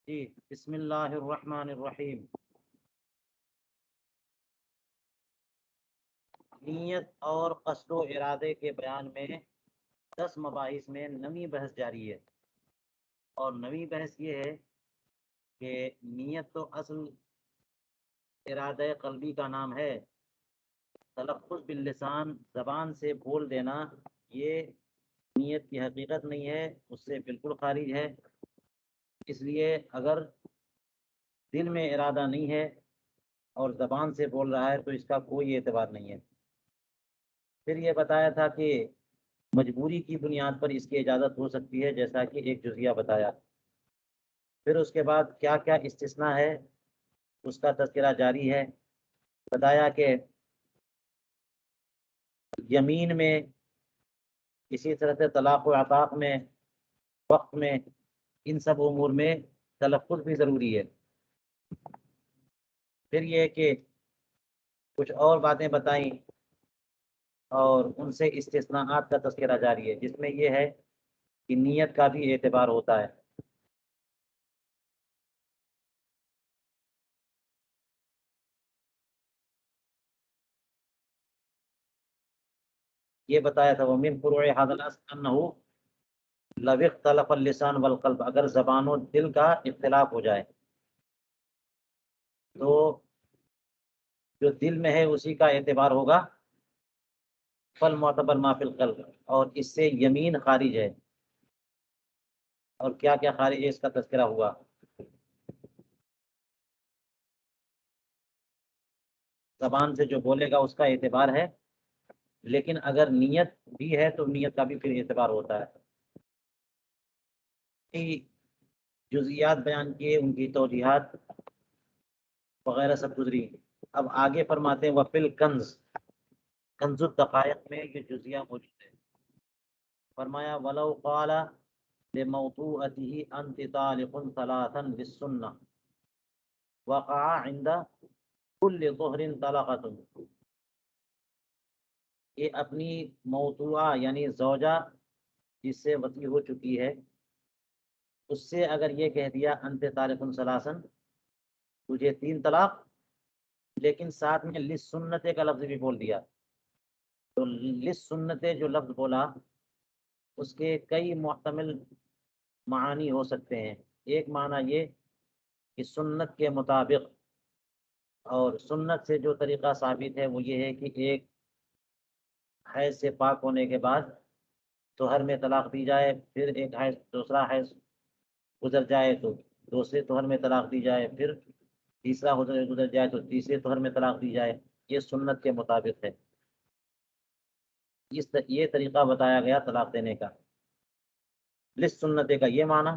جی بسم اللہ الرحمن الرحیم۔ نیت اور قصد و ارادے کے بیان میں 10 مباحث میں نویں بحث جاری ہے، اور نویں بحث یہ ہے کہ نیت تو اصل ارادہ قلبی کا نام ہے، تلفظ باللسان زبان سے بول دینا یہ نیت کی حقیقت نہیں ہے، اس سے بالکل خارج ہے۔ اس لیے اگر دل میں ارادہ نہیں ہے اور زبان سے بول رہا ہے تو اس کا کوئی اعتبار نہیں ہے۔ پھر یہ بتایا تھا کہ مجبوری کی بنیاد پر اس کی اجازت ہو سکتی ہے، جیسا کہ ایک جزیہ بتایا۔ پھر اس کے بعد کیا کیا استثناء ہے اس کا تذکرہ جاری ہے۔ بتایا کہ یمین میں، اسی طرح سے طلاق و عطاق میں، وقت میں، ان سب امور میں تلفظ بھی ضروری ہے۔ پھر یہ کہ کچھ اور باتیں بتائیں اور ان سے استثناءات کا تذکرہ جاری ہے، جس میں یہ ہے کہ نیت کا بھی اعتبار ہوتا ہے۔ یہ بتایا تھا وَمِن فُرُوعِ هَذَا الْأَصْلِ أَنَّهُ لَوِ اخْتَلَفَ اللِّسَانُ وَالْقَلْبُ، اگر زبان و دل کا اختلاف ہو جائے تو جو دل میں ہے اسی کا اعتبار ہوگا، فَالْمُعْتَبَرُ مَا فِي الْقَلْبِ، اور اس سے یمین خارج ہے۔ اور کیا کیا خارج ہے اس کا تذکرہ ہوا۔ زبان سے جو بولے گا اس کا اعتبار ہے، لیکن اگر نیت بھی ہے تو نیت کا بھی پھر اعتبار ہوتا ہے۔ جزئیات بیان کیے، ان کی توضیحات وغیرہ سب گزری۔ اب آگے فرماتے ہیں وفی الکنز، کنز الدقائق میں یہ جزیہ موجود ہے۔ فرمایا ولو قال لموضوعته انت طالق ثلاثا بالسنة وقع عند كل ظهر طلقة، یہ اپنی موضوعہ یعنی زوجہ جس سے وصی ہو چکی ہے اس سے اگر یہ کہہ دیا انت طالق ثلاثا، تجھے 3 طلاق، لیکن ساتھ میں لسنت کا لفظ بھی بول دیا، تو لسنت جو لفظ بولا اس کے کئی محتمل معانی ہو سکتے ہیں۔ ایک معنی یہ کہ سنت کے مطابق، اور سنت سے جو طریقہ ثابت ہے وہ یہ ہے کہ ایک حیض سے پاک ہونے کے بعد طہر میں طلاق دی جائے، پھر ایک حیض دوسرا حیض گزر جائے تو دوسرے طہر میں طلاق دی جائے، پھر تیسرا گزر جائے تو تیسرے طہر میں طلاق دی جائے۔ یہ سنت کے مطابق ہے، یہ طریقہ بتایا گیا طلاق دینے کا، لس سنت کا یہ معنی۔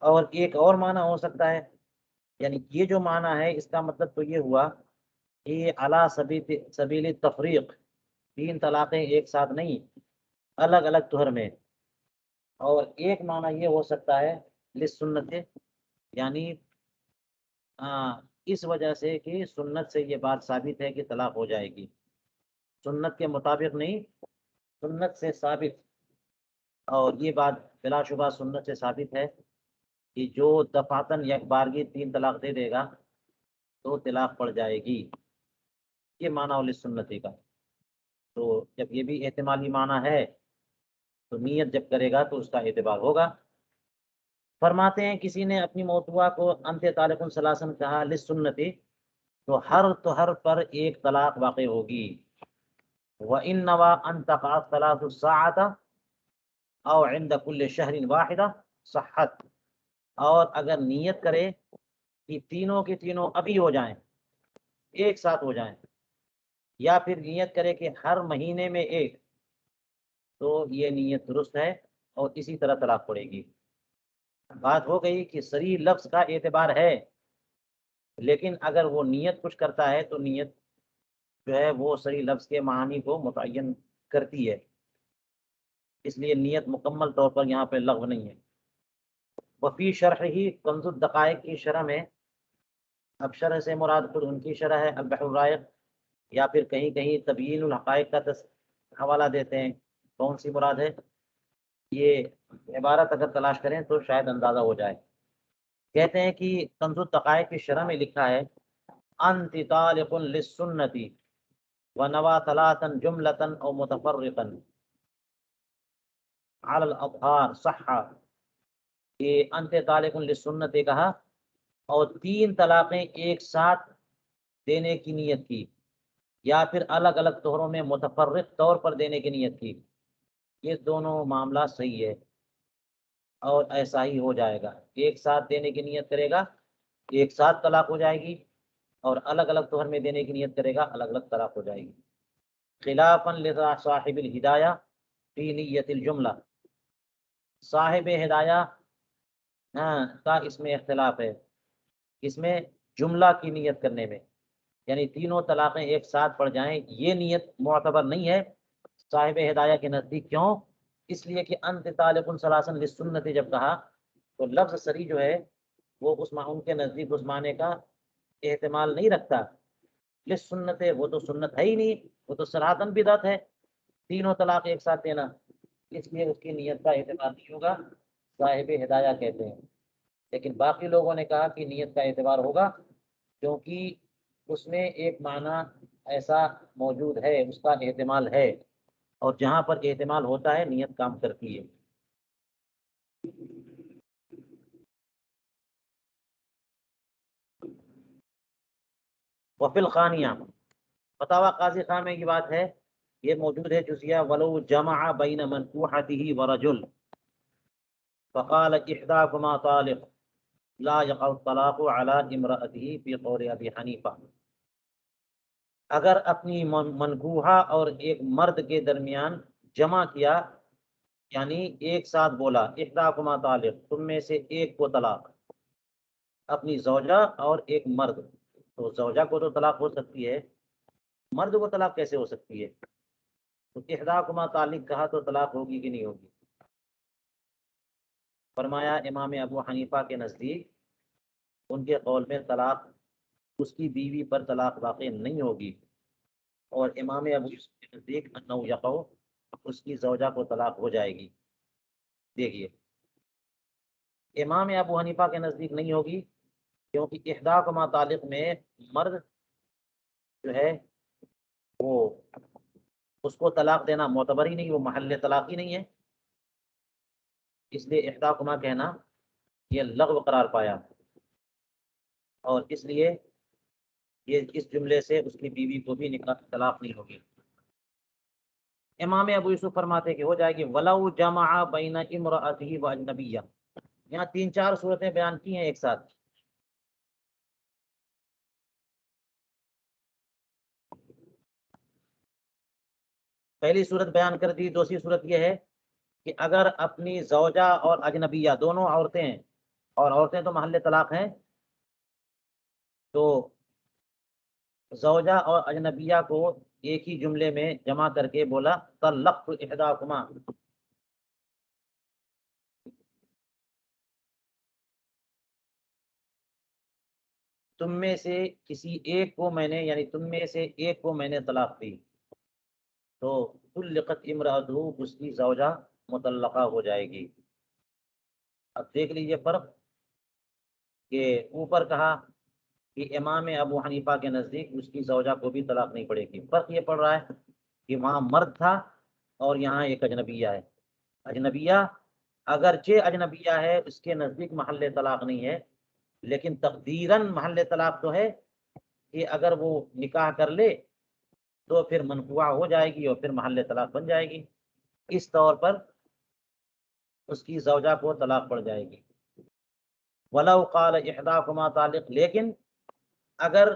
اور ایک اور معنی ہو سکتا ہے، یعنی یہ جو معنی ہے اس کا مطلب تو یہ ہوا کہ یہ علی سبیل تفریق، 3 طلاقیں ایک ساتھ نہیں، الگ الگ طہر میں۔ اور ایک معنی یہ ہو سکتا ہے لس سنت، یعنی اس وجہ سے کہ سنت سے یہ بات ثابت ہے کہ طلاق ہو جائے گی، سنت کے مطابق نہیں، سنت سے ثابت۔ اور یہ بات بلا شبہ سنت سے ثابت ہے کہ جو دفعتاً یک بارگی 3 طلاق دے دے گا تو طلاق پڑ جائے گی، یہ معنی اور سنتی کا۔ تو جب یہ بھی احتمالی معنی ہے تو نیت جب کرے گا تو اس کا اعتبار ہوگا۔ فرماتے ہیں کسی نے اپنی موضوعہ کو انت طالق ثلاثا کہا لسنتی، تو ہر طہر پر ایک طلاق واقع ہوگی۔ وَإِن نَوَى أَن تَقَعَ الثَّلَاثُ السَّاعَةَ أَوْ عِنْدَ كُلِّ شَهْرٍ وَاحِدَةٍ صحت، اور اگر نیت کرے کہ تینوں کے تینوں ابھی ہو جائیں، ایک ساتھ ہو جائیں، یا پھر نیت کرے کہ ہر مہینے میں ایک، تو یہ نیت درست ہے اور اسی طرح طلاق پڑے گی۔ بات ہو گئی کہ صریح لفظ کا اعتبار ہے، لیکن اگر وہ نیت کچھ کرتا ہے تو نیت جو ہے وہ صریح لفظ کے معانی کو متعین کرتی ہے، اس لیے نیت مکمل طور پر یہاں پہ لغو نہیں ہے۔ وفی شرح ہی کنز الدقائق کی شرح میں، اب شرح سے مراد خود ان کی شرح ہے البحر الرائق، یا پھر کہیں کہیں تبیین الحقائق کا حوالہ دیتے ہیں، کون سی مراد ہے یہ عبارت اگر تلاش کریں تو شاید اندازہ ہو جائے۔ کہتے ہیں کہ کنز الدقائق کی شرح میں لکھا ہے انت طالق للسنتی ونوا ثلاثا جملة او متفرقا على الاظہار صحا، کہ انت طالق للسنت کہا اور 3 طلاقیں ایک ساتھ دینے کی نیت کی، یا پھر الگ الگ طہروں میں متفرق طور پر دینے کی نیت کی، یہ دونوں معاملہ صحیح ہے اور ایسا ہی ہو جائے گا۔ ایک ساتھ دینے کی نیت کرے گا ایک ساتھ طلاق ہو جائے گی، اور الگ الگ طہر میں دینے کی نیت کرے گا الگ الگ طلاق ہو جائے گی۔ خلافا لرا صاحب الہدایہ فی نیت الجملہ، صاحب ہدایہ کا اس میں اختلاف ہے، اس میں جملہ کی نیت کرنے میں، یعنی تینوں طلاقیں ایک ساتھ پڑ جائیں یہ نیت معتبر نہیں ہے صاحب ہدایہ کے نزدیک۔ کیوں؟ اس لیے کہ انت طالق ثلاثا للسنت جب کہا تو لفظ سری جو ہے وہ ان کے نزدیک اس معنی کا احتمال نہیں رکھتا۔ للسنت وہ تو سنت ہے ہی نہیں، وہ تو صراحتاً بدعت ہے تینوں طلاق ایک ساتھ دینا، اس لیے اس کی نیت کا اعتبار نہیں ہوگا، صاحب ہدایہ کہتے ہیں۔ لیکن باقی لوگوں نے کہا کہ نیت کا اعتبار ہوگا، کیونکہ اس میں ایک معنی ایسا موجود ہے، اس کا احتمال ہے، اور جہاں پر احتمال ہوتا ہے نیت کام کرتی ہے۔ وفی الخانیہ، فتاوی قاضی خان میں یہ بات ہے، یہ موجود ہے جزیہ ولو جمع بین منکوحته ورجل فقال احداكما طالق لا يقع الطلاق على امرأته في قول ابی حنیفہ، اگر اپنی منکوحہ اور ایک مرد کے درمیان جمع کیا، یعنی ایک ساتھ بولا احداکما طالق، تم میں سے ایک کو طلاق، اپنی زوجہ اور ایک مرد، تو زوجہ کو تو طلاق ہو سکتی ہے، مرد کو طلاق کیسے ہو سکتی ہے؟ تو احداکما طالق کہا تو طلاق ہوگی کہ نہیں ہوگی؟ فرمایا امام ابو حنیفہ کے نزدیک ان کے قول میں طلاق اس کی بیوی پر طلاق واقع نہیں ہوگی، اور امام ابو یوسف کے نزدیک انہ یقع، اس کی زوجہ کو طلاق ہو جائے گی۔ دیکھیے امام ابو حنیفہ کے نزدیک نہیں ہوگی، کیونکہ احداکما طالق میں مرد جو ہے وہ اس کو طلاق دینا معتبر ہی نہیں، وہ محل طلاق ہی نہیں ہے، اس لیے احداکما کہنا یہ لغو قرار پایا، اور اس لیے یہ اس جملے سے اس کی بیوی کو بھی نکاح طلاق نہیں ہوگی۔ امام ابو یوسف فرماتے کہ ہو جائے گی ولو جمع بین امرأته و اجنبیہ، یہاں 3-4 صورتیں بیان کی ہیں ایک ساتھ۔ پہلی صورت بیان کر دی، دوسری صورت یہ ہے کہ اگر اپنی زوجہ اور اجنبیہ دونوں عورتیں ہیں، اور عورتیں تو محل طلاق ہیں، تو زوجہ اور اجنبیہ کو ایک ہی جملے میں جمع کر کے بولا طلقت احداکما، تم میں سے کسی ایک کو میں نے، یعنی تم میں سے ایک کو میں نے طلاق دی، تو طلقت امرأتہ، اس کی زوجہ مطلقہ ہو جائے گی۔ اب دیکھ لیجئے فرق، کہ اوپر کہا کہ امام ابو حنیفہ کے نزدیک اس کی زوجہ کو بھی طلاق نہیں پڑے گی، فرق یہ پڑ رہا ہے کہ وہاں مرد تھا اور یہاں ایک اجنبیہ ہے۔ اجنبیہ اگرچہ اجنبیہ ہے، اس کے نزدیک محل طلاق نہیں ہے، لیکن تقدیراً محل طلاق تو ہے، کہ اگر وہ نکاح کر لے تو پھر منقوع ہو جائے گی اور پھر محل طلاق بن جائے گی، اس طور پر اس کی زوجہ کو طلاق پڑ جائے گی۔ ولو قال احداکما طالق، لیکن اگر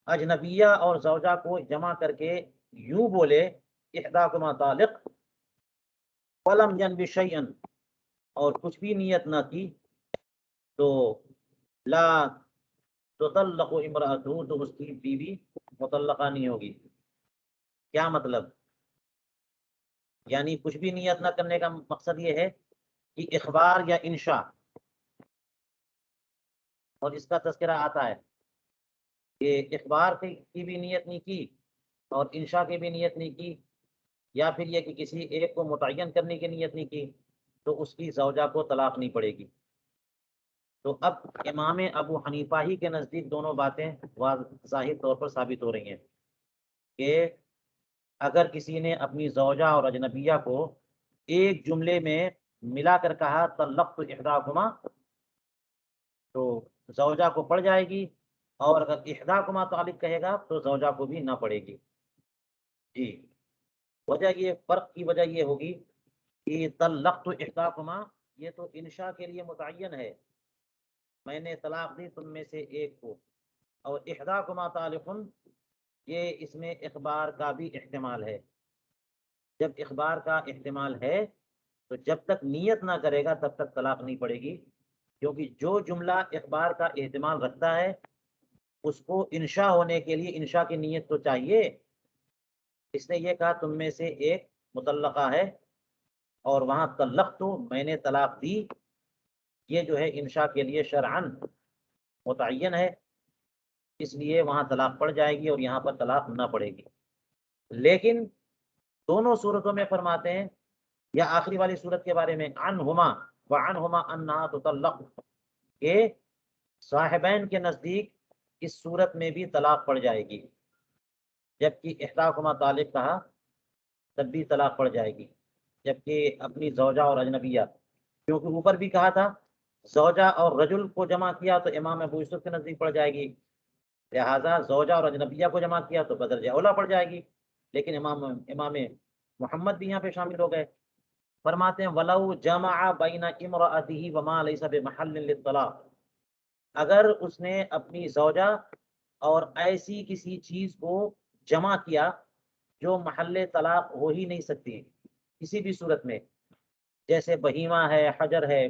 اجنبیہ اور زوجہ کو جمع کر کے یوں بولے احداکما طالق ولم ینوی شیئا، اور کچھ بھی نیت نہ کی، تو لا تطلق امرأتہ، تو اس کی بیوی مطلقہ نہیں ہوگی۔ کیا مطلب؟ یعنی کچھ بھی نیت نہ کرنے کا مقصد یہ ہے کہ اخبار یا انشاء، اور اس کا تذکرہ آتا ہے کہ اخبار کی بھی نیت نہیں کی اور انشاء کی بھی نیت نہیں کی، یا پھر یہ کہ کسی ایک کو متعین کرنے کی نیت نہیں کی، تو اس کی زوجہ کو طلاق نہیں پڑے گی۔ تو اب امام ابو حنیفہ ہی کے نزدیک دونوں باتیں ظاہر طور پر ثابت ہو رہی ہیں کہ اگر کسی نے اپنی زوجہ اور اجنبیہ کو ایک جملے میں ملا کر کہا طلقت احداکما، تو زوجہ کو پڑ جائے گی، اور اگر احداکما تعلق کہے گا تو زوجہ کو بھی نہ پڑے گی۔ جی، وجہ یہ فرق کی وجہ یہ ہوگی کہ طلقت احداکما یہ تو انشاء کے لیے متعین ہے، میں نے طلاق دی تم میں سے ایک کو، اور احداکما طالق یہ اس میں اخبار کا بھی احتمال ہے۔ جب اخبار کا احتمال ہے تو جب تک نیت نہ کرے گا تب تک طلاق نہیں پڑے گی، کیونکہ جو جملہ اخبار کا احتمال رکھتا ہے اس کو انشاء ہونے کے لیے انشاء کی نیت تو چاہیے۔ اس نے یہ کہا تم میں سے ایک مطلقہ ہے، اور وہاں طلق تو میں نے طلاق دی، یہ جو ہے انشاء کے لیے شرعاً متعین ہے، اس لیے وہاں طلاق پڑ جائے گی اور یہاں پر طلاق نہ پڑے گی۔ لیکن دونوں صورتوں میں فرماتے ہیں، یا آخری والی صورت کے بارے میں عنہما وعنہما انہا تطلق، کہ صاحبین کے نزدیک اس صورت میں بھی طلاق پڑ جائے گی، جبکہ احداکما طالق کہا تب بھی طلاق پڑ جائے گی، جبکہ اپنی زوجہ اور اجنبیہ، کیونکہ اوپر بھی کہا تھا زوجہ اور رجل کو جمع کیا تو امام ابو یوسف کے نزدیک پڑ جائے گی، لہٰذا زوجہ اور اجنبیہ کو جمع کیا تو بدرجہ اولا پڑ جائے گی، لیکن امام محمد بھی یہاں پہ شامل ہو گئے۔ فرماتے ہیں وَلَوْ جَمَعَ بَيْنَ إِمْرَأَتِهِ وَمَا لَيْسَ بِمَحَلٍ لِلطَّلَاقِ، اگر اس نے اپنی زوجہ اور ایسی کسی چیز کو جمع کیا جو محل طلاق ہو ہی نہیں سکتی کسی بھی صورت میں، جیسے بہیمہ ہے، حجر ہے،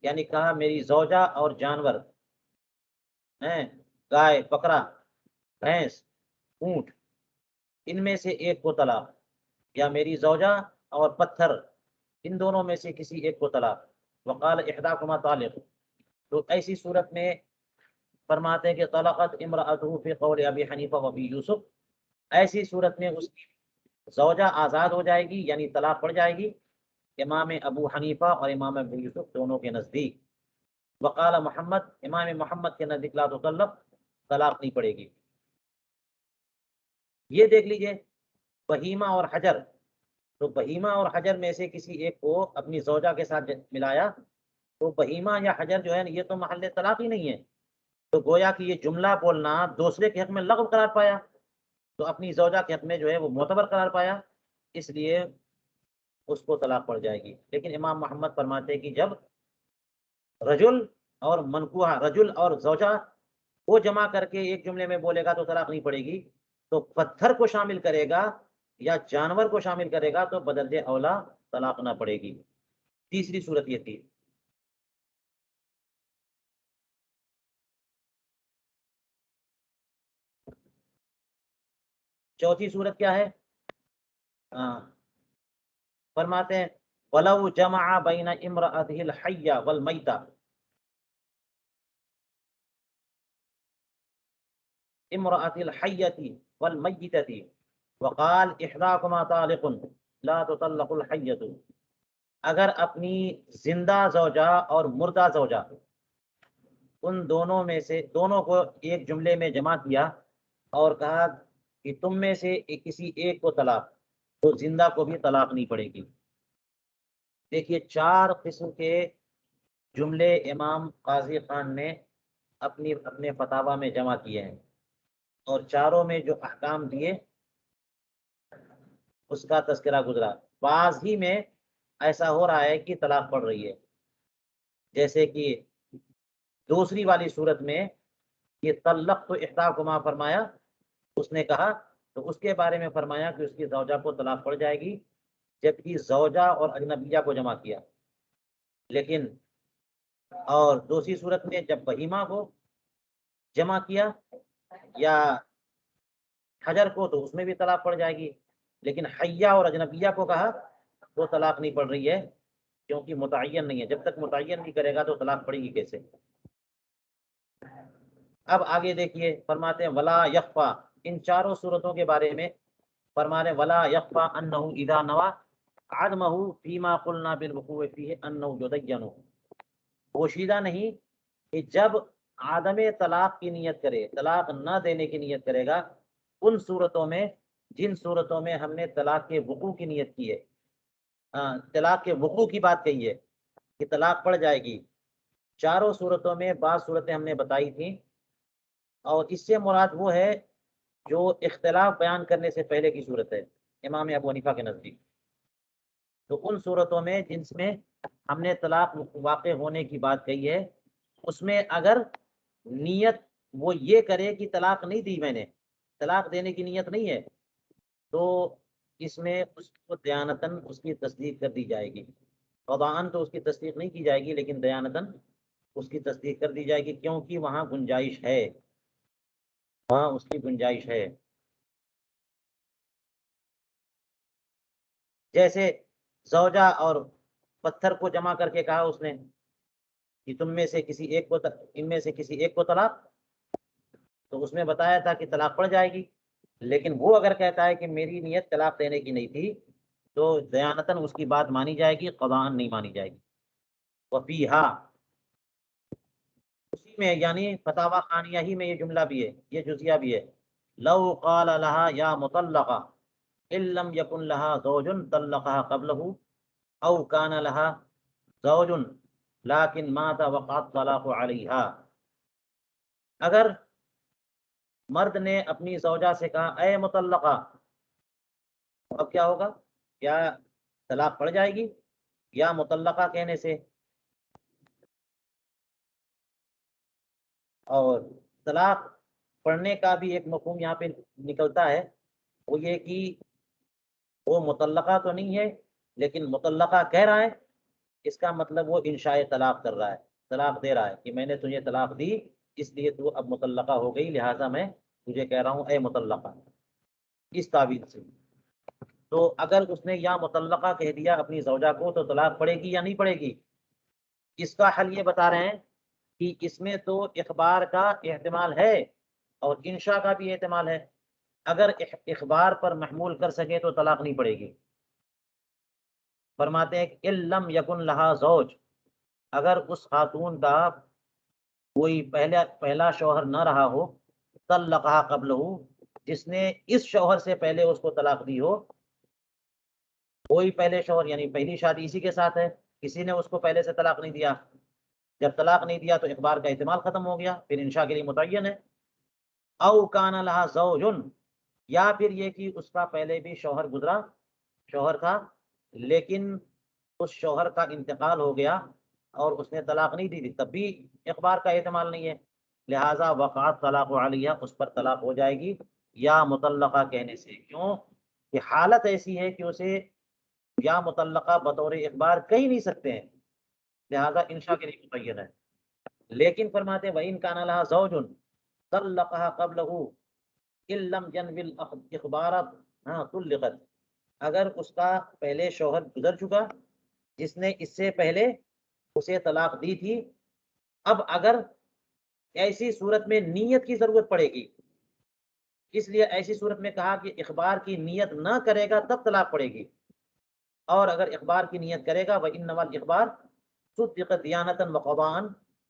یعنی کہا میری زوجہ اور جانور ہیں، گائے، بکرا، بھینس، اونٹ، ان میں سے ایک کو طلاق، یا میری زوجہ اور پتھر، ان دونوں میں سے کسی ایک کو طلاق، وقال احداکما طالق، تو ایسی صورت میں فرماتے ہیں کہ طلقت امرأتہ فی قول ابی حنیفہ و ابی یوسف، ایسی صورت میں اس کی زوجہ آزاد ہو جائے گی، یعنی طلاق پڑ جائے گی، امام ابو حنیفہ اور امام ابو یوسف دونوں کے نزدیک۔ وقال محمد، امام محمد کے نزدیک لا تطلق، طلاق نہیں پڑے گی۔ یہ دیکھ لیجئے بہیمہ اور حجر، تو بہیمہ اور حجر میں سے کسی ایک کو اپنی زوجہ کے ساتھ ملایا تو بہیمہ یا حجر جو ہے یہ تو محل طلاق ہی نہیں ہے، تو گویا کہ یہ جملہ بولنا دوسرے کے حق میں لغو قرار پایا، تو اپنی زوجہ کے حق میں جو ہے وہ معتبر قرار پایا، اس لیے اس کو طلاق پڑ جائے گی۔ لیکن امام محمد فرماتے ہیں کہ جب رجل اور منکوحہ، رجل اور زوجہ وہ جمع کر کے ایک جملے میں بولے گا تو طلاق نہیں پڑے گی، تو پتھر کو شامل کرے گا یا جانور کو شامل کرے گا تو بدرجہ اولا طلاق نہ پڑے گی۔ تیسری صورت یہ تھی۔ چوتھی صورت کیا ہے؟ فرماتے ہیں وَلَوْ جَمَعَ بَيْنَ إِمْرَأَتِهِ الْحَيَّ وَالْمَيْتَ، امرأة الحية والميتة وقال إحداكما طالق لا تطلق الحية، اگر اپنی زندہ زوجہ اور مردہ زوجہ ان دونوں میں سے دونوں کو ایک جملے میں جمع کیا اور کہا کہ تم میں سے کسی ایک کو طلاق، تو زندہ کو بھی طلاق نہیں پڑے گی۔ دیکھیے 4 قسم کے جملے امام قاضی خان نے اپنے فتاوی میں جمع کیے ہیں، اور چاروں میں جو احکام دیے اس کا تذکرہ گزرا۔ بعض ہی میں ایسا ہو رہا ہے کہ طلاق پڑ رہی ہے، جیسے کہ دوسری والی صورت میں یہ طلق تو احداکما فرمایا، اس نے کہا تو اس کے بارے میں فرمایا کہ اس کی زوجہ کو طلاق پڑ جائے گی، جبکہ زوجہ اور اجنبیہ کو جمع کیا۔ لیکن اور دوسری صورت میں جب بہیمہ کو جمع کیا یا حجر کو تو اس میں بھی طلاق پڑ جائے گی، لیکن حیہ اور اجنبیہ کو کہا تو طلاق نہیں پڑ رہی ہے، کیونکہ متعین نہیں ہے، جب تک متعین نہیں کرے گا تو طلاق پڑے گی کیسے؟ اب آگے دیکھیے فرماتے ہیں ولا یخفا، ان چاروں صورتوں کے بارے میں فرما رہے ولا یخفا انہ اذا نوى عدمہ فیما قلنا بالوقوع فیہ انہ یدین، پوشیدہ نہیں کہ جب عدم طلاق کی نیت کرے، طلاق نہ دینے کی نیت کرے گا، ان صورتوں میں، جن صورتوں میں ہم نے طلاق کے وقوع کی نیت کی ہے، طلاق کے وقوع کی بات کہی ہے کہ طلاق پڑ جائے گی، چاروں صورتوں میں بعض صورتیں ہم نے بتائی تھیں، اور اس سے مراد وہ ہے جو اختلاف بیان کرنے سے پہلے کی صورت ہے امام ابو حنیفہ کے نزدیک۔ تو ان صورتوں میں جن میں ہم نے طلاق واقع ہونے کی بات کہی ہے، اس میں اگر نیت وہ یہ کرے کہ طلاق نہیں دی میں نے، طلاق دینے کی نیت نہیں ہے، تو اس میں اس کو دیانتاً اس کی تصدیق کر دی جائے گی۔ قضاءً تو اس کی تصدیق نہیں کی جائے گی، لیکن دیانتاً اس کی تصدیق کر دی جائے گی، کیونکہ وہاں گنجائش ہے، وہاں اس کی گنجائش ہے۔ جیسے زوجہ اور پتھر کو جمع کر کے کہا اس نے کہ تم میں سے کسی ایک کو، ان میں سے کسی ایک کو طلاق، تو اس میں بتایا تھا کہ طلاق پڑ جائے گی، لیکن وہ اگر کہتا ہے کہ میری نیت طلاق دینے کی نہیں تھی، تو دیانتاً اس کی بات مانی جائے گی، قضاءً نہیں مانی جائے گی۔ وفیہا، اسی میں یعنی فتاوی خانیہ ہی میں یہ جملہ بھی ہے، یہ جزیہ بھی ہے، لو قال لها یا مطلقہ ان لم یکن لها زوج طلقها قبله او کان لها زوج لیکن مات وقع الطلاق علیہا، اگر مرد نے اپنی زوجہ سے کہا اے مطلقہ، اب کیا ہوگا؟ کیا طلاق پڑ جائے گی؟ یا مطلقہ کہنے سے، اور طلاق پڑھنے کا بھی ایک مفہوم یہاں پہ نکلتا ہے، وہ یہ کہ وہ مطلقہ تو نہیں ہے لیکن مطلقہ کہہ رہا ہے، اس کا مطلب وہ انشاء طلاق کر رہا ہے، طلاق دے رہا ہے کہ میں نے تجھے طلاق دی، اس لیے تو اب مطلقہ ہو گئی، لہٰذا میں تجھے کہہ رہا ہوں اے مطلقہ، اس تعبیر سے۔ تو اگر اس نے یا مطلقہ کہہ دیا اپنی زوجہ کو، تو طلاق پڑے گی یا نہیں پڑے گی؟ اس کا حل یہ بتا رہے ہیں کہ اس میں تو اخبار کا احتمال ہے اور انشاء کا بھی احتمال ہے، اگر اخبار پر محمول کر سکے تو طلاق نہیں پڑے گی۔ فرماتے ہیں کہ ان لم یکن لہا زوج، اگر اس خاتون کا کوئی پہلا شوہر نہ رہا ہو، طلقہ قبلہ، جس نے اس شوہر سے پہلے اس کو طلاق دی ہو، کوئی پہلے شوہر یعنی پہلی شادی اسی کے ساتھ ہے، کسی نے اس کو پہلے سے طلاق نہیں دیا، جب طلاق نہیں دیا تو اخبار کا احتمال ختم ہو گیا، پھر انشاء کے لیے متعین ہے۔ او کان لہا زوج، یا پھر یہ کہ اس کا پہلے بھی شوہر گزرا، شوہر تھا، لیکن اس شوہر کا انتقال ہو گیا اور اس نے طلاق نہیں دی تھی، تب بھی اخبار کا احتمال نہیں ہے، لہٰذا وقعت طلاق علیہ، اس پر طلاق ہو جائے گی یا مطلقہ کہنے سے۔ کیوں کہ حالت ایسی ہے کہ اسے یا مطلقہ بطور اخبار کہہ نہیں سکتے ہیں، لہذا انشاء کے لیے متعین ہے۔ لیکن فرماتے ہیں وَإِن كَانَ لَهَا زَوْجٌ طَلَّقَهَا قَبْلَهُ إِن لَّمْ يَنْوِ الْإِخْبَارَ طُلِّقَتْ، اگر اس کا پہلے شوہر گزر چکا جس نے اس سے پہلے اسے طلاق دی تھی، اب اگر ایسی صورت میں نیت کی ضرورت پڑے گی، اس لیے ایسی صورت میں کہا کہ اخبار کی نیت نہ کرے گا تب طلاق پڑے گی، اور اگر اخبار کی نیت کرے گا وَإِنَّمَا الْإِخْبَارُ صُدِّقَ دِيَانَةً وَقَضَاءً،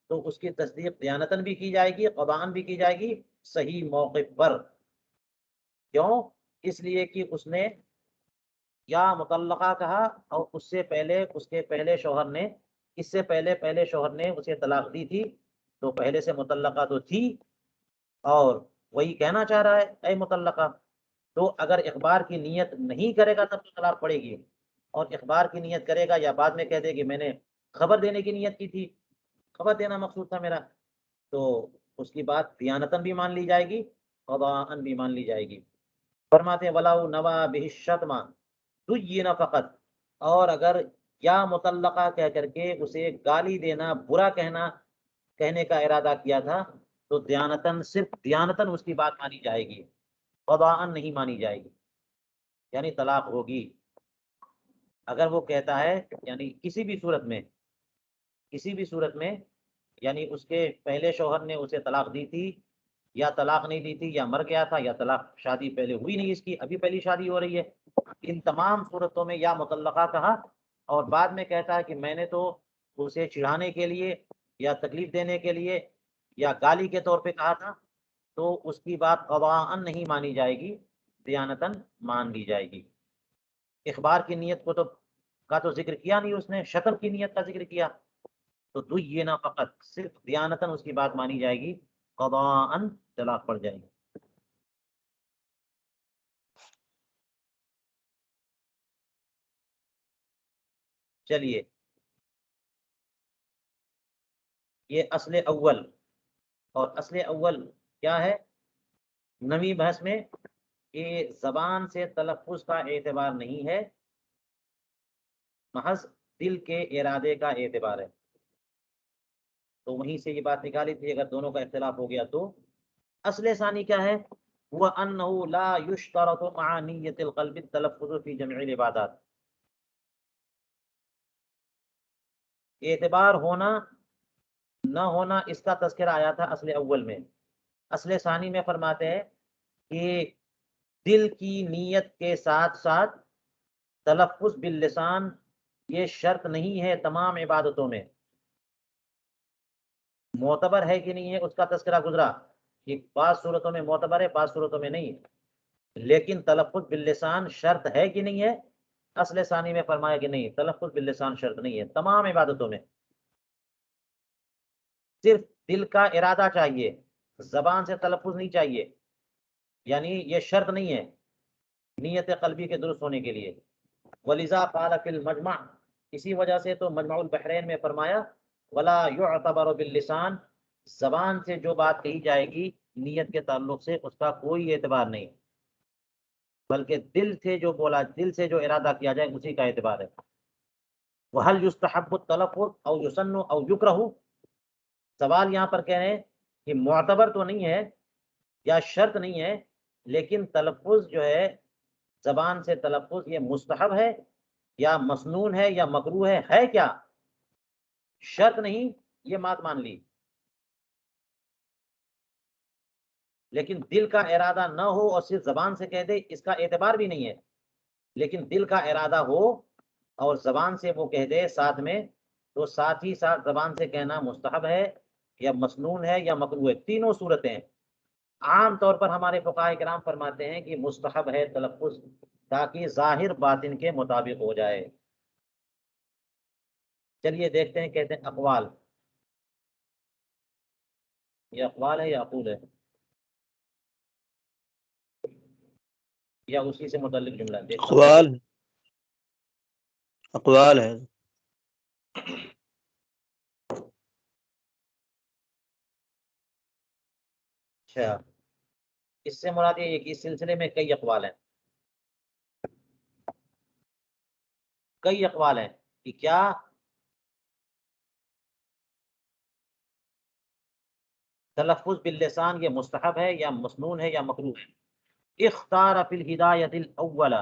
تو اس کی تصدیق دیانتاً بھی کی جائے گی، قضاءً بھی کی جائے گی، صحیح موقف پر۔ کیوں؟ اس لیے کہ اس نے یا مطلقہ کہا، اور اس سے پہلے اس کے پہلے شوہر نے، اس سے پہلے شوہر نے اسے طلاق دی تھی، تو پہلے سے مطلقہ تو تھی، اور وہی کہنا چاہ رہا ہے اے مطلقہ، تو اگر اخبار کی نیت نہیں کرے گا تب تو طلاق پڑے گی، اور اخبار کی نیت کرے گا یا بعد میں کہہ دے کہ میں نے خبر دینے کی نیت کی تھی، خبر دینا مقصود تھا میرا، تو اس کی بات دیانتاً بھی مان لی جائے گی، قضاءً بھی مان لی جائے گی۔ فرماتے ہیں وَلَوْ نَوَى بِهِ الشَّتْمَ دُيِّنَ فقط، اور اگر یا مطلقہ کہہ کر کے اسے گالی دینا، برا کہنے کا ارادہ کیا تھا، تو دیانتاً، صرف دیانتاً اس کی بات مانی جائے گی، قضاءً نہیں مانی جائے گی، یعنی طلاق ہوگی۔ اگر وہ کہتا ہے یعنی کسی بھی صورت میں یعنی اس کے پہلے شوہر نے اسے طلاق دی تھی یا طلاق نہیں دی تھی، یا مر گیا تھا، یا طلاق شادی پہلے ہوئی نہیں اس کی، ابھی پہلی شادی ہو رہی ہے، ان تمام صورتوں میں یا مطلقہ کہا، اور بعد میں کہتا ہے کہ میں نے تو اسے چڑھانے کے لیے یا تکلیف دینے کے لیے یا گالی کے طور پہ کہا تھا تو اس کی بات قضاءً نہیں مانی جائے گی، دیانتاً مان لی جائے گی۔ اخبار کی نیت کو تو ذکر کیا نہیں اس نے، شکل کی نیت کا ذکر کیا، تو دینا فقط صرف دیانتاً اس کی بات مانی جائے گی، قضاءً طلاق پڑ جائے گی۔ چلیے یہ اصل اول، اور اصل اول کیا ہے نویں بحث میں کہ زبان سے تلفظ کا اعتبار نہیں ہے، محض دل کے ارادے کا اعتبار ہے۔ تو وہیں سے یہ بات نکالی تھی، اگر دونوں کا اختلاف ہو گیا تو اصل ثانی کیا ہے، وہ انہ لا یشترط مع نیت القلب التلفظ فی جميع العبادات، اعتبار ہونا نہ ہونا اس کا تذکرہ آیا تھا اصل اول میں۔ اصل ثانی میں فرماتے ہیں کہ دل کی نیت کے ساتھ ساتھ تلفظ باللسان یہ شرط نہیں ہے تمام عبادتوں میں، معتبر ہے کہ نہیں ہے اس کا تذکرہ گزرا کہ بعض صورتوں میں معتبر ہے بعض صورتوں میں نہیں، لیکن تلفظ باللسان شرط ہے کہ نہیں ہے، اصل ثانی میں فرمایا کہ نہیں، تلفظ باللسان شرط نہیں ہے تمام عبادتوں میں، صرف دل کا ارادہ چاہیے، زبان سے تلفظ نہیں چاہیے، یعنی یہ شرط نہیں ہے نیت قلبی کے درست ہونے کے لیے۔ ولذا قال فی المجمع، اسی وجہ سے تو مجمع البحرین میں فرمایا ولا يعتبر باللسان، زبان سے جو بات کہی جائے گی نیت کے تعلق سے اس کا کوئی اعتبار نہیں، بلکہ دل سے جو بولا، دل سے جو ارادہ کیا جائے اسی کا اعتبار ہے۔ وهل يستحب التلفظ او يسن او يكره، سوال یہاں پر کہہ رہے ہیں کہ معتبر تو نہیں ہے یا شرط نہیں ہے، لیکن تلفظ جو ہے زبان سے تلفظ یہ مستحب ہے یا مسنون ہے یا مکروہ ہے کیا، شرط نہیں، یہ بات مان لی، لیکن دل کا ارادہ نہ ہو اور صرف زبان سے کہہ دے اس کا اعتبار بھی نہیں ہے، لیکن دل کا ارادہ ہو اور زبان سے وہ کہہ دے ساتھ میں، تو ساتھ ہی ساتھ زبان سے کہنا مستحب ہے یا مسنون ہے یا مکروہ ہے، تینوں صورتیں ہیں۔ عام طور پر ہمارے فقہاء کرام فرماتے ہیں کہ مستحب ہے تلفظ تاکہ ظاہر باطن کے مطابق ہو جائے۔ چلیے دیکھتے ہیں، کہتے ہیں اقوال، یہ اقوال ہے یا اقول ہے یا اسی سے متعلق جملہ ہے؟ دیکھتا ہوں۔ اقوال، اقوال ہے۔ اچھا، اس سے مراد یہ ہے کہ اس سلسلے میں کئی اقوال ہیں، کئی اقوال ہیں کہ کیا تلفظ باللسان یہ مستحب ہے یا مسنون ہے یا مکروہ ہے۔ اختار فی الہدایت الاول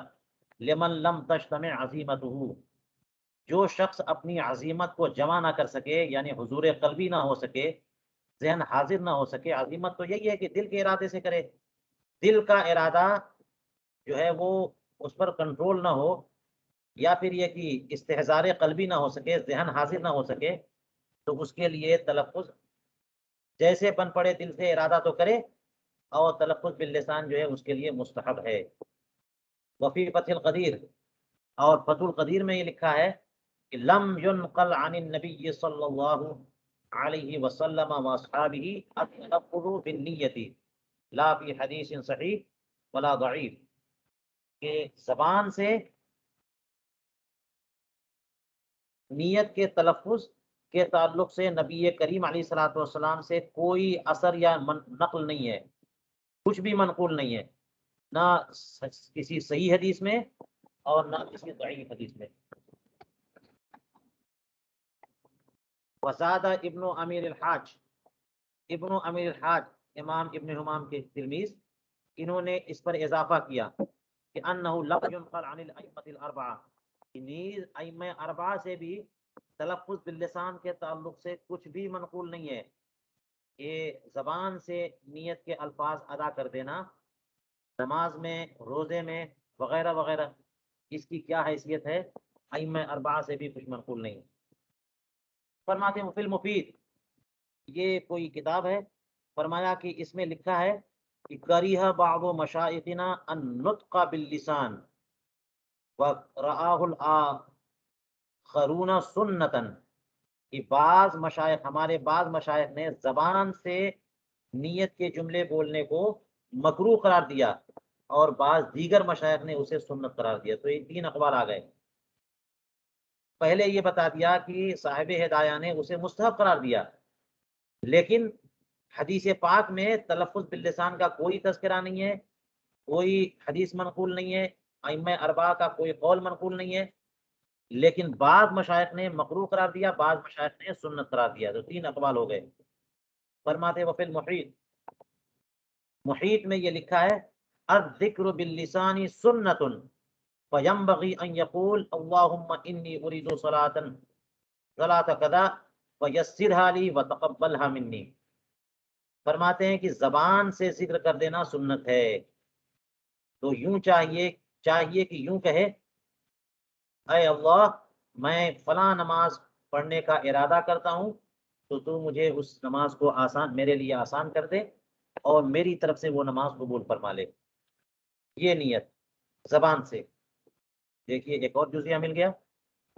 لمن لم تجتمع عزیمتہ، جو شخص اپنی عزیمت کو جمع نہ کر سکے، یعنی حضور قلبی نہ ہو سکے، ذہن حاضر نہ ہو سکے، عزیمت تو یہی ہے کہ دل کے ارادے سے کرے، دل کا ارادہ جو ہے وہ اس پر کنٹرول نہ ہو، یا پھر یہ کہ استحضار قلبی نہ ہو سکے، ذہن حاضر نہ ہو سکے، تو اس کے لیے تلفظ جیسے بن پڑے دل سے ارادہ تو کرے، اور تلفظ باللسان جو ہے اس کے لیے مستحب ہے۔ وفی فتح القدیر، اور فتح القدیر میں یہ لکھا ہے کہ لم ينقل عن النبی صلی اللہ علیہ وسلم واصحابہ التلفظ بالنیت لا فی حدیث صحیح ولا ضعیف، کہ زبان سے نیت کے تلفظ کے تعلق سے نبی کریم علیہ الصلوۃ والسلام سے کوئی اثر یا نقل نہیں ہے، کچھ بھی منقول نہیں ہے، نہ کسی صحیح حدیث میں اور نہ کسی ضعیف حدیث میں۔ وزاد ابن امیر الحاج، ابن امیر الحاج امام ابن حمام کے تلمیذ، انہوں نے اس پر اضافہ کیا کہ انہ لم ينقل عن الائمۃ الاربعہ، نیز ائمہ اربعہ سے بھی تلفظ باللسان کے تعلق سے کچھ بھی منقول نہیں ہے۔ یہ زبان سے نیت کے الفاظ ادا کر دینا نماز میں، روزے میں، وغیرہ وغیرہ، اس کی کیا حیثیت ہے، ائمہ اربعہ سے بھی کچھ منقول نہیں۔ فرماتے ہیں فی المفید، یہ کوئی کتاب ہے، فرمایا کہ اس میں لکھا ہے کہ کریہ بعض مشائخنا النطق باللسان ورآہ الآخرون سنتا، کہ بعض مشائخ، ہمارے بعض مشائخ نے زبان سے نیت کے جملے بولنے کو مکروہ قرار دیا، اور بعض دیگر مشائخ نے اسے سنت قرار دیا۔ تو یہ تین اقوال آ گئے۔ پہلے یہ بتا دیا کہ صاحب ہدایہ نے اسے مستحب قرار دیا، لیکن حدیث پاک میں تلفظ باللسان کا کوئی تذکرہ نہیں ہے، کوئی حدیث منقول نہیں ہے، ائمہ اربعہ کا کوئی قول منقول نہیں ہے، لیکن بعض مشائخ نے مکروہ قرار دیا، بعض مشائخ نے سنت قرار دیا۔ تو تین اقوال ہو گئے۔ فرماتے وفی المحیط، محیط میں یہ لکھا ہے الذکر باللسان سنت فینبغی ان یقول اللہم انی ارید صلاۃ کذا فیسرھا لی وتقبلھا منی۔ فرماتے ہیں کہ زبان سے ذکر کر دینا سنت ہے، تو یوں چاہیے کہ یوں کہے اے اللہ میں فلاں نماز پڑھنے کا ارادہ کرتا ہوں، تو تو مجھے اس نماز کو میرے لیے آسان کر دے اور میری طرف سے وہ نماز قبول فرما لے۔ یہ نیت زبان سے۔ دیکھیے ایک اور جزیہ مل گیا۔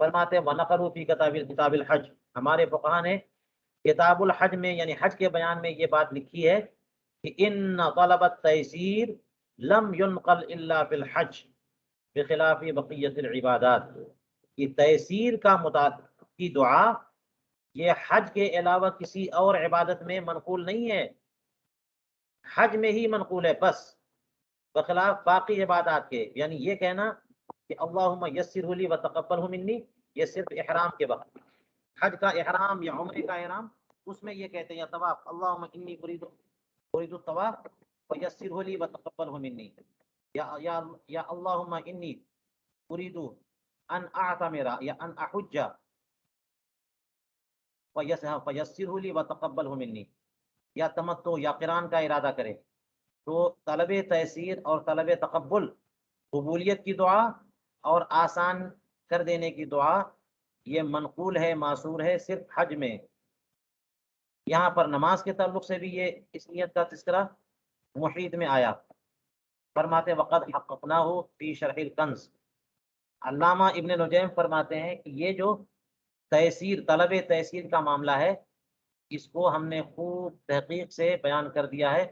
فرماتے ہیں وَنَقَلُوا فِي کتاب الحج، ہمارے فقہا نے کتاب الحج میں یعنی حج کے بیان میں یہ بات لکھی ہے کہ ان طلب التیسیر لم ينقل الا فی الحج بخلاف بقیت العبادات، کہ تیسیر کی دعا یہ حج کے علاوہ کسی اور عبادت میں منقول نہیں ہے، حج میں ہی منقول ہے بس، بخلاف باقی عبادات کے۔ یعنی یہ کہنا کہ اللہم یسرہ لی وتقبلہ منی، یہ صرف احرام کے وقت، حج کا احرام یا عمرے کا احرام، اس میں یہ کہتے ہیں، یا طواف، اللہم انی ارید الطواف فیسرہ لی وتقبلہ منی، یا اللہم انی ارید ان اعتمر یا ان احج فیسرہ لی وتقبلہ منی، یا تمتع یا قران کا ارادہ کرے۔ تو طلب تیسیر اور طلب تقبل، قبولیت کی دعا اور آسان کر دینے کی دعا، یہ منقول ہے، معصور ہے صرف حج میں۔ یہاں پر نماز کے تعلق سے بھی یہ اس نیت کا تذکرہ محیط میں آیا۔ فرماتے وقد حققناہ فی شرح الکنز، علامہ ابن نجیم فرماتے ہیں کہ یہ جو تیسیر، طلب تیسیر کا معاملہ ہے، اس کو ہم نے خوب تحقیق سے بیان کر دیا ہے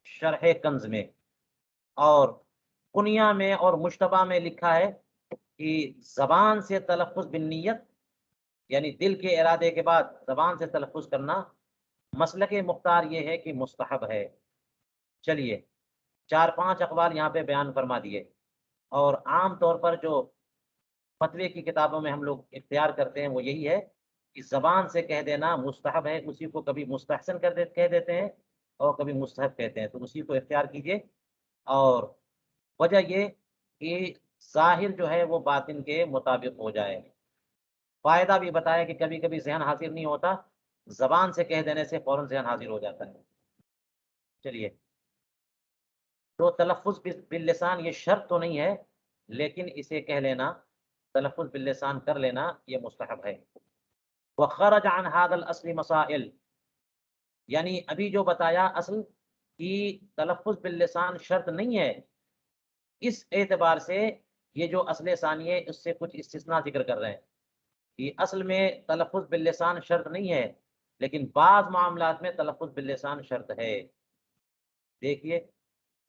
شرح کنز میں، اور کنیہ میں اور مشتبہ میں لکھا ہے کہ زبان سے تلفظ بالنیت، یعنی دل کے ارادے کے بعد زبان سے تلفظ کرنا، مسلک مختار یہ ہے کہ مستحب ہے۔ چلیے 4-5 اقوال یہاں پہ بیان فرما دیے، اور عام طور پر جو فتوے کی کتابوں میں ہم لوگ اختیار کرتے ہیں وہ یہی ہے کہ زبان سے کہہ دینا مستحب ہے، اسی کو کبھی مستحسن کہہ دیتے ہیں اور کبھی مستحب کہتے ہیں، تو اسی کو اختیار کیجیے۔ اور وجہ یہ کہ ظاہر جو ہے وہ باطن کے مطابق ہو جائے۔ فائدہ بھی بتایا کہ کبھی کبھی ذہن حاضر نہیں ہوتا، زبان سے کہہ دینے سے فوراً ذہن حاضر ہو جاتا ہے۔ چلیے، تو تلفظ باللسان یہ شرط تو نہیں ہے، لیکن اسے کہہ لینا، تلفظ باللسان کر لینا، یہ مستحب ہے۔ وخرج عن هذا الاصل مسائل، یعنی ابھی جو بتایا اصل کی تلفظ باللسان شرط نہیں ہے، اس اعتبار سے یہ جو اصل ثانی ہے اس سے کچھ استثناء ذکر کر رہے ہیں کہ اصل میں تلفظ باللسان شرط نہیں ہے، لیکن بعض معاملات میں تلفظ باللسان شرط ہے۔ دیکھیے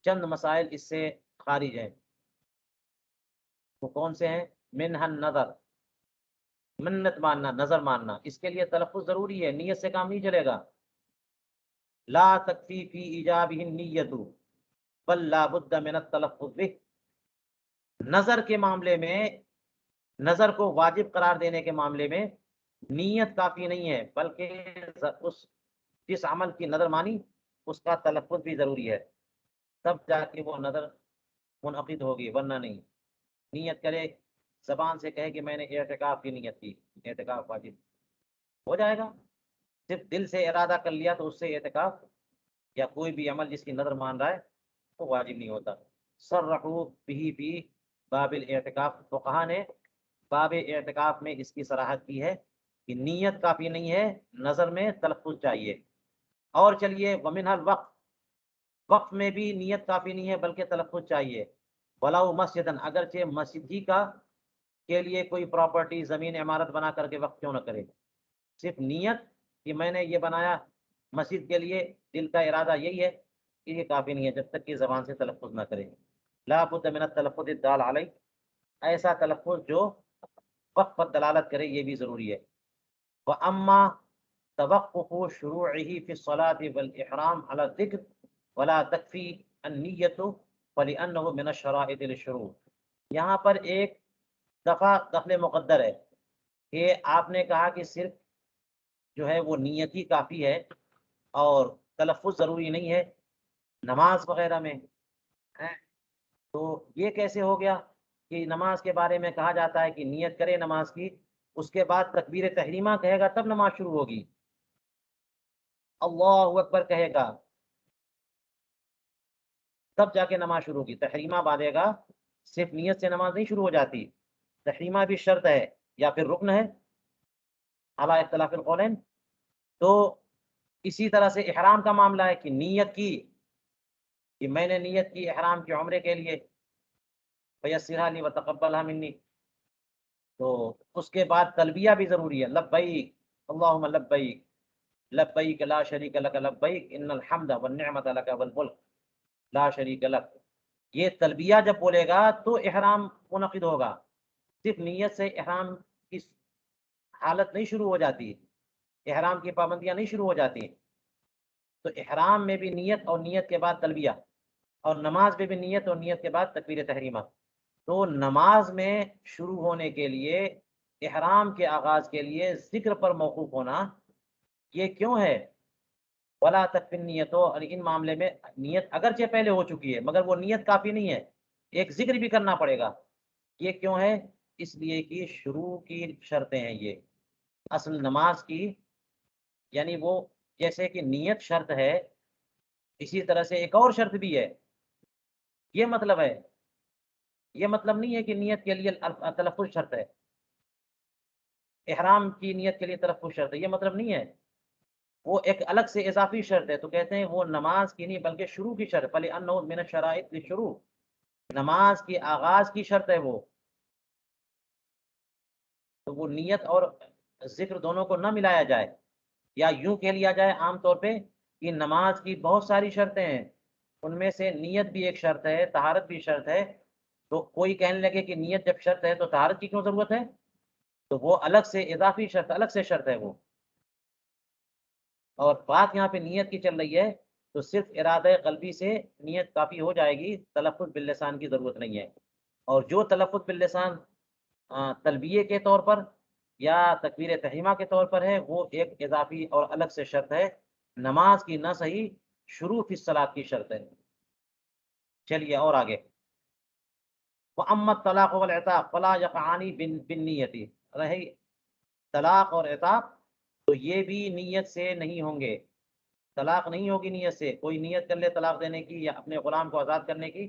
چند مسائل اس سے خارج ہیں، وہ کون سے ہیں؟ منہ النظر، منت ماننا، نظر ماننا، اس کے لیے تلفظ ضروری ہے، نیت سے کام نہیں چلے گا۔ لا تکفی فی ایجابہ النیت بل لا بد من التلفظ بہ، نظر کے معاملے میں، نظر کو واجب قرار دینے کے معاملے میں نیت کافی نہیں ہے، بلکہ جس عمل کی نظر مانی اس کا تلفظ بھی ضروری ہے، تب جا کے وہ نظر منعقد ہوگی، ورنہ نہیں۔ نیت کرے، زبان سے کہے کہ میں نے اعتکاف کی نیت کی، اعتکاف واجب ہو جائے گا۔ صرف دل سے ارادہ کر لیا تو اس سے اعتکاف یا کوئی بھی عمل جس کی نظر مان رہا ہے وہ واجب نہیں ہوتا۔ صرحوا به فی باب الاعتکاف، فقہا نے باب اعتکاف میں اس کی صراحت کی ہے کہ نیت کافی نہیں ہے، نظر میں تلفظ چاہیے۔ اور چلیے ومنها الوقف، وقف میں بھی نیت کافی نہیں ہے بلکہ تلفظ چاہیے۔ ولاؤ مسجدن، اگرچہ مسجد ہی کا کے لیے کوئی پراپرٹی زمین عمارت بنا کر کے وقف کیوں نہ کرے، صرف نیت کہ میں نے یہ بنایا مسجد کے لیے، دل کا ارادہ یہی ہے کہ یہ کافی نہیں ہے جب تک کہ زبان سے تلفظ نہ کرے۔ لا بد من التلفظ الدال علی، ایسا تلفظ جو وقف پر دلالت کرے، یہ بھی ضروری ہے۔ واما توقف شروعه في الصلاة والإحرام على الذکر ولا تکفی النیت فلأنه من الشرائط للشروع، یہاں پر ایک دفعہ دخل مقدر ہے کہ آپ نے کہا کہ صرف جو ہے وہ نیت ہی کافی ہے اور تلفظ ضروری نہیں ہے نماز وغیرہ میں ہیں۔ تو یہ کیسے ہو گیا کہ نماز کے بارے میں کہا جاتا ہے کہ نیت کرے نماز کی، اس کے بعد تکبیر تحریمہ کہے گا تب نماز شروع ہوگی، اللہ اکبر کہے گا تب جا کے نماز شروع ہوگی، تحریمہ باندھے گا، صرف نیت سے نماز نہیں شروع ہو جاتی، تحریمہ بھی شرط ہے یا پھر رکن ہے علی اختلاف القولین۔ تو اسی طرح سے احرام کا معاملہ ہے کہ نیت کی کہ میں نے نیت کی احرام کے عمرے کے لیے، فیسرها لی وتقبلها منی، تو اس کے بعد تلبیہ بھی ضروری ہے، لبیک اللہم لبیک لبیک لا شریک لک لبیک ان الحمد والنعمت لک والملک لا شریک لک، یہ تلبیہ جب بولے گا تو احرام منعقد ہوگا، صرف نیت سے احرام کی حالت نہیں شروع ہو جاتی، احرام کی پابندیاں نہیں شروع ہو جاتی۔ تو احرام میں بھی نیت اور نیت کے بعد تلبیہ، اور نماز میں بھی نیت اور نیت کے بعد تکبیر تحریمہ۔ تو نماز میں شروع ہونے کے لیے، احرام کے آغاز کے لیے ذکر پر موقوف ہونا یہ کیوں ہے؟ ولا تکفی نیتوں، اور ان معاملے میں نیت اگرچہ پہلے ہو چکی ہے مگر وہ نیت کافی نہیں ہے، ایک ذکر بھی کرنا پڑے گا۔ یہ کیوں ہے؟ اس لیے کہ شروع کی شرطیں ہیں یہ اصل نماز کی، یعنی وہ جیسے کہ نیت شرط ہے اسی طرح سے ایک اور شرط بھی ہے، یہ مطلب ہے، یہ مطلب نہیں ہے کہ نیت کے لیے تلفظ شرط ہے، احرام کی نیت کے لیے تلفظ شرط ہے، یہ مطلب نہیں ہے، وہ ایک الگ سے اضافی شرط ہے۔ تو کہتے ہیں وہ نماز کی نہیں بلکہ شروع کی شرط، فَلِأَنَّهُ مِنَ الشَّرَائِطِ لِلشُّرُوع، نماز کی آغاز کی شرط ہے وہ۔ تو وہ نیت اور ذکر دونوں کو نہ ملایا جائے، یا یوں کہہ لیا جائے عام طور پہ کہ نماز کی بہت ساری شرطیں ہیں، ان میں سے نیت بھی ایک شرط ہے، طہارت بھی شرط ہے، تو کوئی کہنے لگے کہ نیت جب شرط ہے تو طہارت کی کیوں ضرورت ہے؟ تو وہ الگ سے اضافی شرط، الگ سے شرط ہے وہ، اور بات یہاں پہ نیت کی چل رہی ہے، تو صرف ارادہ قلبی سے نیت کافی ہو جائے گی، تلفظ باللسان کی ضرورت نہیں ہے۔ اور جو تلفظ باللسان تلبیے کے طور پر یا تکبیر تحریمہ کے طور پر ہے، وہ ایک اضافی اور الگ سے شرط ہے، نماز کی نہ صحیح شروع فی الصلاۃ کی شرط ہے۔ چلیے اور آگے، وَأَمَّا الطَّلَاقُ وَالْعِتَاقُ فَلَا يَقَعَانِ بِالنِّيَّةِ، رہی طلاق اور عتاق تو یہ بھی نیت سے نہیں ہوں گے، طلاق نہیں ہوگی نیت سے، کوئی نیت کر لے طلاق دینے کی یا اپنے غلام کو آزاد کرنے کی،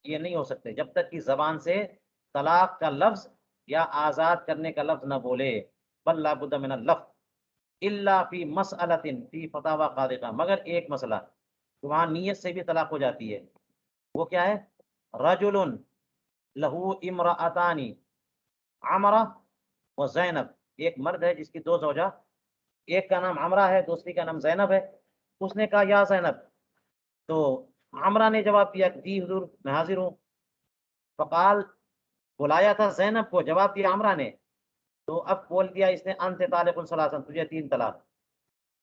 یہ نہیں ہو سکتے جب تک کہ زبان سے طلاق کا لفظ یا آزاد کرنے کا لفظ نہ بولے۔ بل لا بد من اللفظ الا فی مسئلۃ فی فتاوی قاضی، مگر ایک مسئلہ وہاں نیت سے بھی طلاق ہو جاتی ہے، وہ کیا ہے؟ رجل لہو امرأتان عمرہ و زینب، ایک مرد ہے جس کی دو زوجہ، ایک کا نام عمرہ ہے دوسری کا نام زینب ہے، اس نے کہا یا زینب، تو عمرہ نے جواب دیا کہ جی حضور میں حاضر ہوں، فقال، بلایا تھا زینب کو، جواب دیا عمرہ نے، تو اب بول دیا اس نے انت طالق ثلاثا، تجھے 3 طلاق،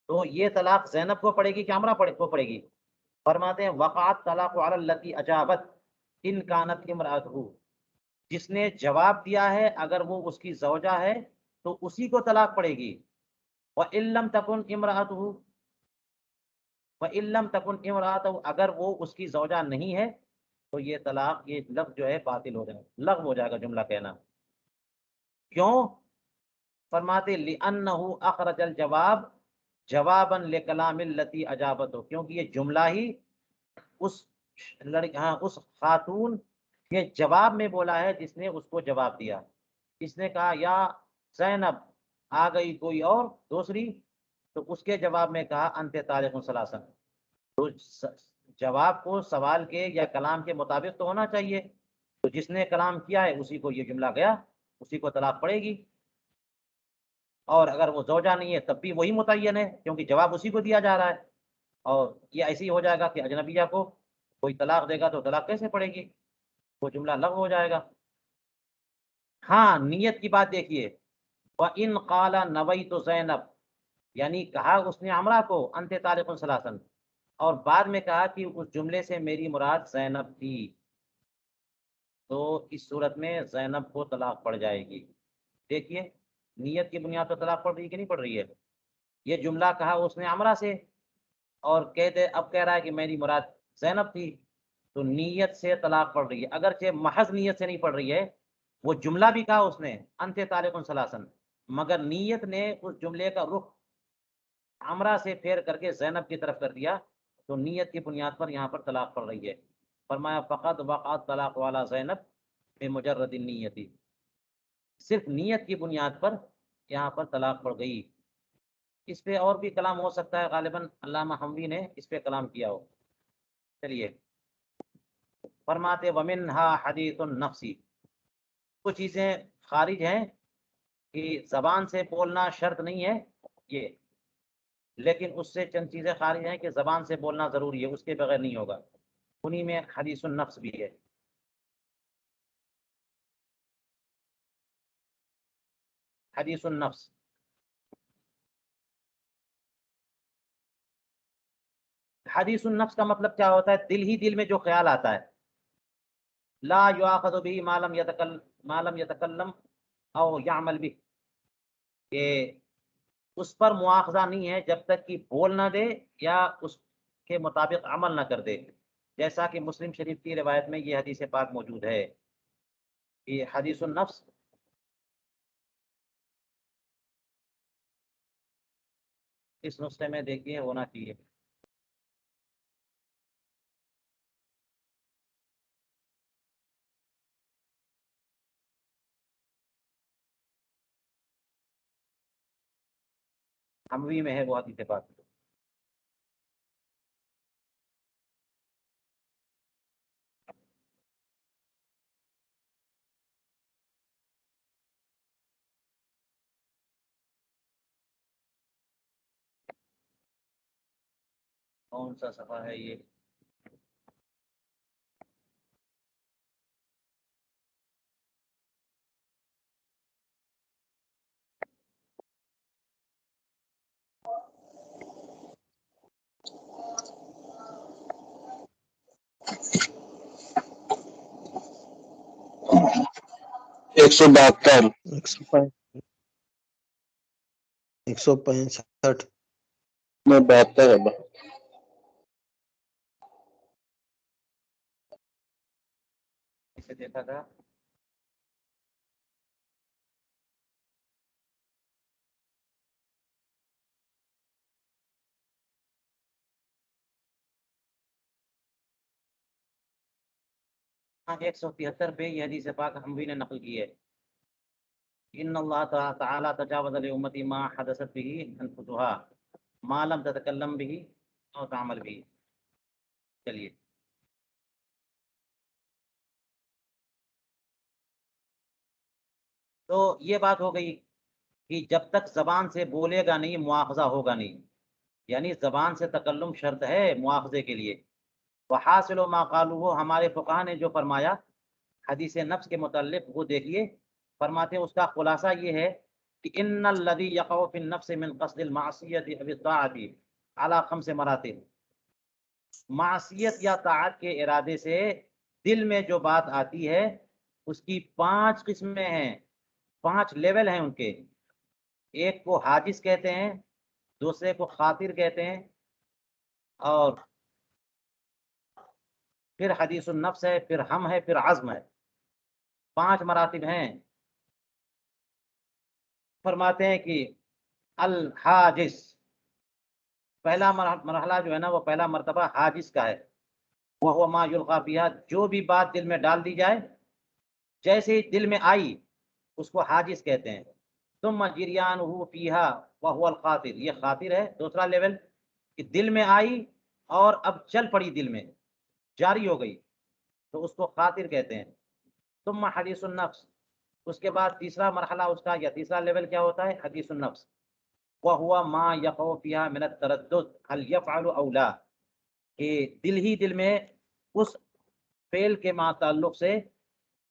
تو یہ طلاق زینب کو پڑے گی کہ عمرہ کو پڑے گی؟ فرماتے ہیں وقعت طلاق علی التی اجابت ان کانت امرأتہ، جس نے جواب دیا ہے اگر وہ اس کی زوجہ ہے تو اسی کو طلاق پڑے گی، وَإِن لَمْ تَكُنْ امرأتہ، وَإِن لَمْ تَكُنْ امرأتہ، اگر وہ اس کی زوجہ نہیں ہے تو یہ طلاق، یہ لفظ جو ہے باطل ہو جائے گا، لغو ہو جائے گا جملہ کہنا۔ کیوں؟ فرماتے لِأَنَّهُ أَخْرَجَ الْجَوَابَ جَوَابًا لِكَلَامِ الَّتِي أَجَابَتْهُ، کیونکہ یہ جملہ ہی اس خاتون کے جواب میں بولا ہے جس نے اس کو جواب دیا، اس نے کہا یا زینب، آ گئی کوئی اور دوسری، تو اس کے جواب میں کہا انت طالق ثلاثا، تو جواب کو سوال کے یا کلام کے مطابق تو ہونا چاہیے، تو جس نے کلام کیا ہے اسی کو یہ جملہ گیا، اسی کو طلاق پڑے گی، اور اگر وہ زوجہ نہیں ہے تب بھی وہی متعین ہے کیونکہ جواب اسی کو دیا جا رہا ہے، اور یہ ایسے ہی ہو جائے گا کہ اجنبیہ کو کوئی طلاق دے گا تو طلاق کیسے پڑے گی، وہ جملہ لغو ہو جائے گا۔ ہاں نیت کی بات دیکھیے، وَإِنْ قَالَ نَوَيْتُ زینب، یعنی کہا اس نے عمرہ کو انت طالق ثلاثا، اور بعد میں کہا کہ اس جملے سے میری مراد زینب تھی، تو اس صورت میں زینب کو طلاق پڑ جائے گی۔ دیکھیے نیت کی بنیاد پر طلاق پڑ رہی ہے کہ نہیں پڑ رہی ہے؟ یہ جملہ کہا اس نے عمرہ سے، اور اب کہہ رہا ہے کہ میری مراد زینب تھی، تو نیت سے طلاق پڑ رہی ہے، اگرچہ محض نیت سے نہیں پڑ رہی ہے، وہ جملہ بھی کہا اس نے انت طالق ثلاثا، مگر نیت نے اس جملے کا رخ عمرہ سے پھیر کر کے زینب کی طرف کر دیا، تو نیت کی بنیاد پر یہاں پر طلاق پڑ رہی ہے۔ فرمایا فقط وقعت طلاق والا زینب بمجرد النیت، صرف نیت کی بنیاد پر یہاں پر طلاق پڑ گئی۔ اس پہ اور بھی کلام ہو سکتا ہے، غالباً علامہ حموی نے اس پہ کلام کیا ہو۔ چلیے فرماتے ومنها حدیث النفس، کچھ چیزیں خارج ہیں کہ زبان سے بولنا شرط نہیں ہے یہ، لیکن اس سے چند چیزیں خارج ہیں کہ زبان سے بولنا ضروری ہے، اس کے بغیر نہیں ہوگا، انہی میں حدیث النفس بھی ہے۔ حدیث النفس، حدیث النفس کا مطلب کیا ہوتا ہے؟ دل ہی دل میں جو خیال آتا ہے، لا یؤاخذ به ما لم يتکلم او یعمل به، کہ اس پر مواخذہ نہیں ہے جب تک کہ بول نہ دے یا اس کے مطابق عمل نہ کر دے، جیسا کہ مسلم شریف کی روایت میں یہ حدیث پاک موجود ہے کہ حدیث النفس اس نسخے میں دیکھیے ہونا چاہیے۔ حموی میں ہے وہ حدیث پاک۔ کون سا صفحہ ہے یہ؟ ایک سو 165 میں 72 ہے۔ اسے دیکھا تھا ہاں 173 پہ یہ حدیث پاک حموی نے نقل کی ہے، ان اللہ تعالی تجاوز لامتی ما حدثت به انفسها ما لم تتکلم به او تعمل به۔ چلیے تو یہ بات ہو گئی کہ جب تک زبان سے بولے گا نہیں مواخذہ ہوگا نہیں، یعنی زبان سے تکلم شرط ہے مواخذے کے لیے۔ وحاصل ما قالوه، ہمارے فقہا نے جو فرمایا حدیث نفس کے متعلق وہ دیکھیے، فرماتے ہیں اس کا خلاصہ یہ ہے کہ ان الذي يقع في النفس من قصد المعصیت او الطاعت على 5 مراتب، معصیت یا طاعت کے ارادے سے دل میں جو بات آتی ہے اس کی 5 قسمیں ہیں، 5 لیول ہیں ان کے۔ ایک کو حاجز کہتے ہیں، دوسرے کو خاطر کہتے ہیں، اور پھر حدیث النفس ہے، پھر ہم ہے، پھر عزم ہے، 5 مراتب ہیں۔ فرماتے ہیں کہ الحاجز، پہلا مرحلہ جو ہے نا، وہ پہلا مرتبہ حاجز کا ہے، وہ ما یلقا فیہا، جو بھی بات دل میں ڈال دی جائے، جیسے ہی دل میں آئی اس کو حاجز کہتے ہیں۔ ثم جریانہ فیہا وہو الخاطر، یہ خاطر ہے دوسرا لیول کہ دل میں آئی اور اب چل پڑی، دل میں جاری ہو گئی، تو اس کو خاطر کہتے ہیں۔ ثم حدیث النفس، اس کے بعد تیسرا مرحلہ اس کا یا تیسرا لیول کیا ہوتا ہے؟ حدیث النفس، وہو ما یقع فیہا من التردد هل یفعل او لا، کہ دل ہی دل میں اس فعل کے مع تعلق سے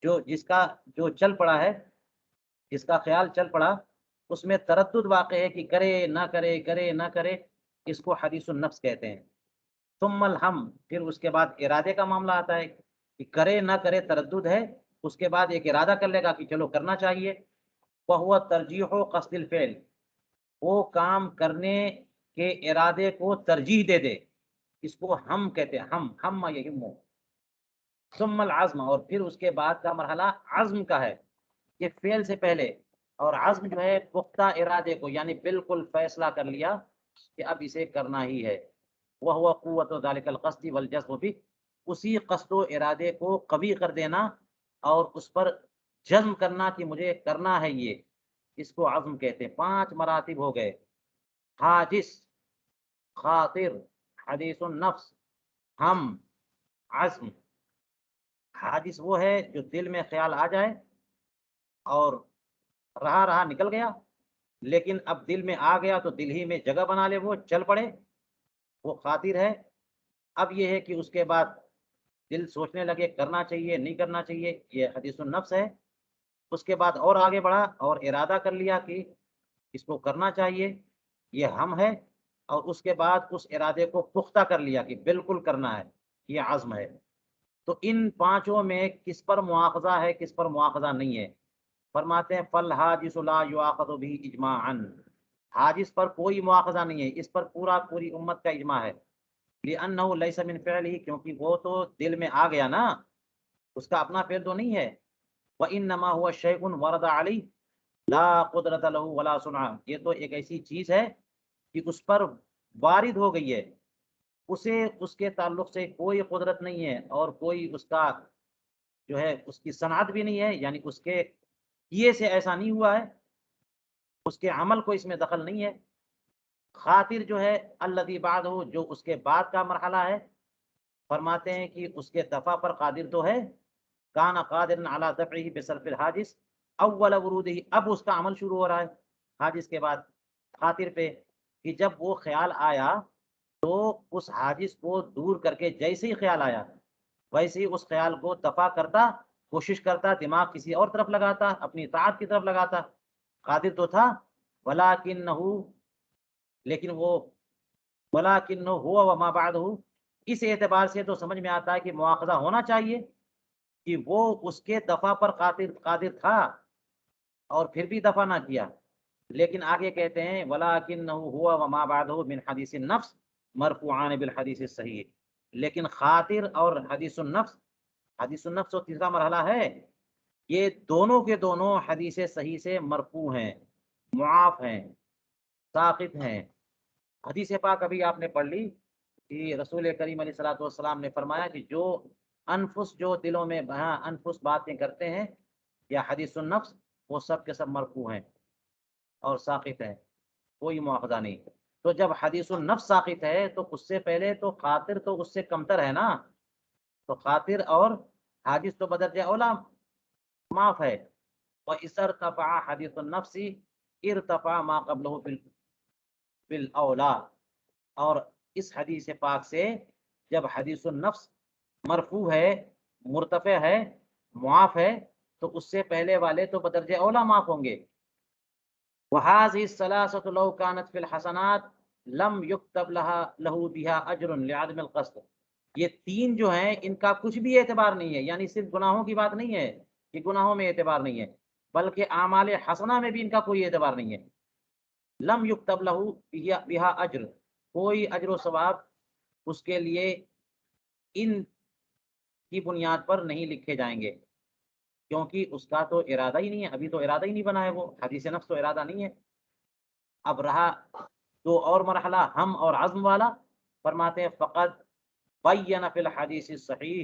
جو چل پڑا ہے، جس کا خیال چل پڑا، اس میں تردد واقع ہے کہ کرے نہ کرے، کرے نہ کرے، اس کو حدیث النفس کہتے ہیں۔ ثم الہم، پھر اس کے بعد ارادے کا معاملہ آتا ہے کہ کرے نہ کرے تردد ہے، اس کے بعد ایک ارادہ کر لے گا کہ چلو کرنا چاہیے۔ وہو ترجیح قصد الفعل، وہ کام کرنے کے ارادے کو ترجیح دے دے، اس کو ہم کہتے ہیں، ہم یہمو۔ ثم العزم، اور پھر اس کے بعد کا مرحلہ عزم کا ہے، یہ فعل سے پہلے، اور عزم جو ہے پختہ ارادے کو، یعنی بالکل فیصلہ کر لیا کہ اب اسے کرنا ہی ہے۔ وہو قوت ذلک القصد والجزم بھی، اسی قصد و ارادے کو قوی کر دینا اور اس پر جزم کرنا کہ مجھے کرنا ہے یہ، اس کو عزم کہتے ہیں۔ 5 مراتب ہو گئے: حادث، خاطر، حدیث النفس، ہم، عزم۔ حادث وہ ہے جو دل میں خیال آ جائے اور رہا نکل گیا، لیکن اب دل میں آ گیا تو دل ہی میں جگہ بنا لے، وہ چل پڑے، وہ خاطر ہے۔ اب یہ ہے کہ اس کے بعد دل سوچنے لگے کرنا چاہیے نہیں کرنا چاہیے، یہ حدیث النفس ہے۔ اس کے بعد اور آگے بڑھا اور ارادہ کر لیا کہ اس کو کرنا چاہیے، یہ ہم ہے، اور اس کے بعد اس ارادے کو پختہ کر لیا کہ بالکل کرنا ہے، یہ عزم ہے۔ تو ان 5 میں کس پر مواخذہ ہے، کس پر مواخذہ نہیں ہے؟ فرماتے ہیں فالحادث لا یؤاخذ به اجماعا، حادث پر کوئی مواخذہ نہیں ہے، اس پر پوری امت کا اجماع ہے۔ لأنہ لیس من فعلہ، کیونکہ وہ تو دل میں آ گیا نا، اس کا اپنا فعل تو نہیں ہے۔ وانما هو شیء ورد علیہ لا قدرت له ولا صنع، یہ تو ایک ایسی چیز ہے کہ اس پر وارد ہو گئی ہے، اسے اس کے تعلق سے کوئی قدرت نہیں ہے اور کوئی اس کا جو ہے اس کی صنعت بھی نہیں ہے، یعنی اس کے کیے سے ایسا نہیں ہوا ہے، اس کے عمل کو اس میں دخل نہیں ہے۔ خاطر جو ہے الذی بعدہ، جو اس کے بعد کا مرحلہ ہے، فرماتے ہیں کہ اس کے دفع پر قادر تو ہے، کان قادر علی دفعہ بصرف الحادث اول ورودہ، اب اس کا عمل شروع ہو رہا ہے حادث کے بعد خاطر پہ، کہ جب وہ خیال آیا تو اس حادث کو دور کر کے، جیسے ہی خیال آیا ویسے ہی اس خیال کو دفع کرتا، کوشش کرتا، دماغ کسی اور طرف لگاتا، اپنی اطاعت کی طرف لگاتا، قادر تو تھا، ولکنہ، لیکن وہ ولکنہ ہوا وما بعدہ، اس اعتبار سے تو سمجھ میں آتا ہے کہ مواخذہ ہونا چاہیے کہ وہ اس کے دفع پر قادر تھا اور پھر بھی دفع نہ کیا، لیکن آگے کہتے ہیں ولکنہ ہوا وما بعدہ من حدیث النفس مرفوعان بالحدیث الصحیح، لیکن خاطر اور حدیث النفس تو تیسرا مرحلہ ہے، یہ دونوں کے دونوں حدیث صحیح سے مرفوع ہیں، معاف ہیں، ساقط ہیں۔ حدیث پاک ابھی آپ نے پڑھ لی کہ رسول کریم علیہ الصلوۃ والسلام نے فرمایا کہ جو انفس، جو دلوں میں انفس باتیں کرتے ہیں، یا حدیث النفس، وہ سب کے سب مرفوع ہیں اور ساقط ہیں، کوئی مواخذہ نہیں۔ تو جب حدیث النفس ساقط ہے تو اس سے پہلے تو خاطر تو اس سے کمتر ہے نا، تو خاطر اور حادث تو بدرجہ اولا معاف ہے۔ وَإِذَا ارْتَفَعَ حدیث النفس ارتفع ما قبلہ بالاولا، اور اس حدیث پاک سے جب حدیث النفس مرفوع ہے، مرتفع ہے، معاف ہے، تو اس سے پہلے والے تو بدرجہ اولا معاف ہوں گے۔ وَهَذِهِ الثَّلَاثَةُ لَوْ كَانَتْ فِي الْحَسَنَاتِ لَمْ يُكْتَبْ لَهُ بِهَا أَجْرٌ لِعَدْمِ الْقَصْدِ، یہ 3 جو ہیں ان کا کچھ بھی اعتبار نہیں ہے، یعنی صرف گناہوں کی بات نہیں ہے کہ گناہوں میں اعتبار نہیں ہے، بلکہ اعمال حسنہ میں بھی ان کا کوئی اعتبار نہیں ہے۔ لم یکتب لہ بہا اجر، کوئی اجر و ثواب اس کے لیے ان کی بنیاد پر نہیں لکھے جائیں گے، کیونکہ اس کا تو ارادہ ہی نہیں ہے، ابھی تو ارادہ ہی نہیں بنا ہے، وہ حدیث نفس تو ارادہ نہیں ہے۔ اب رہا تو اور مرحلہ ہم اور عزم والا، فرماتے ہیں فقط بین فی الحدیث الصحیح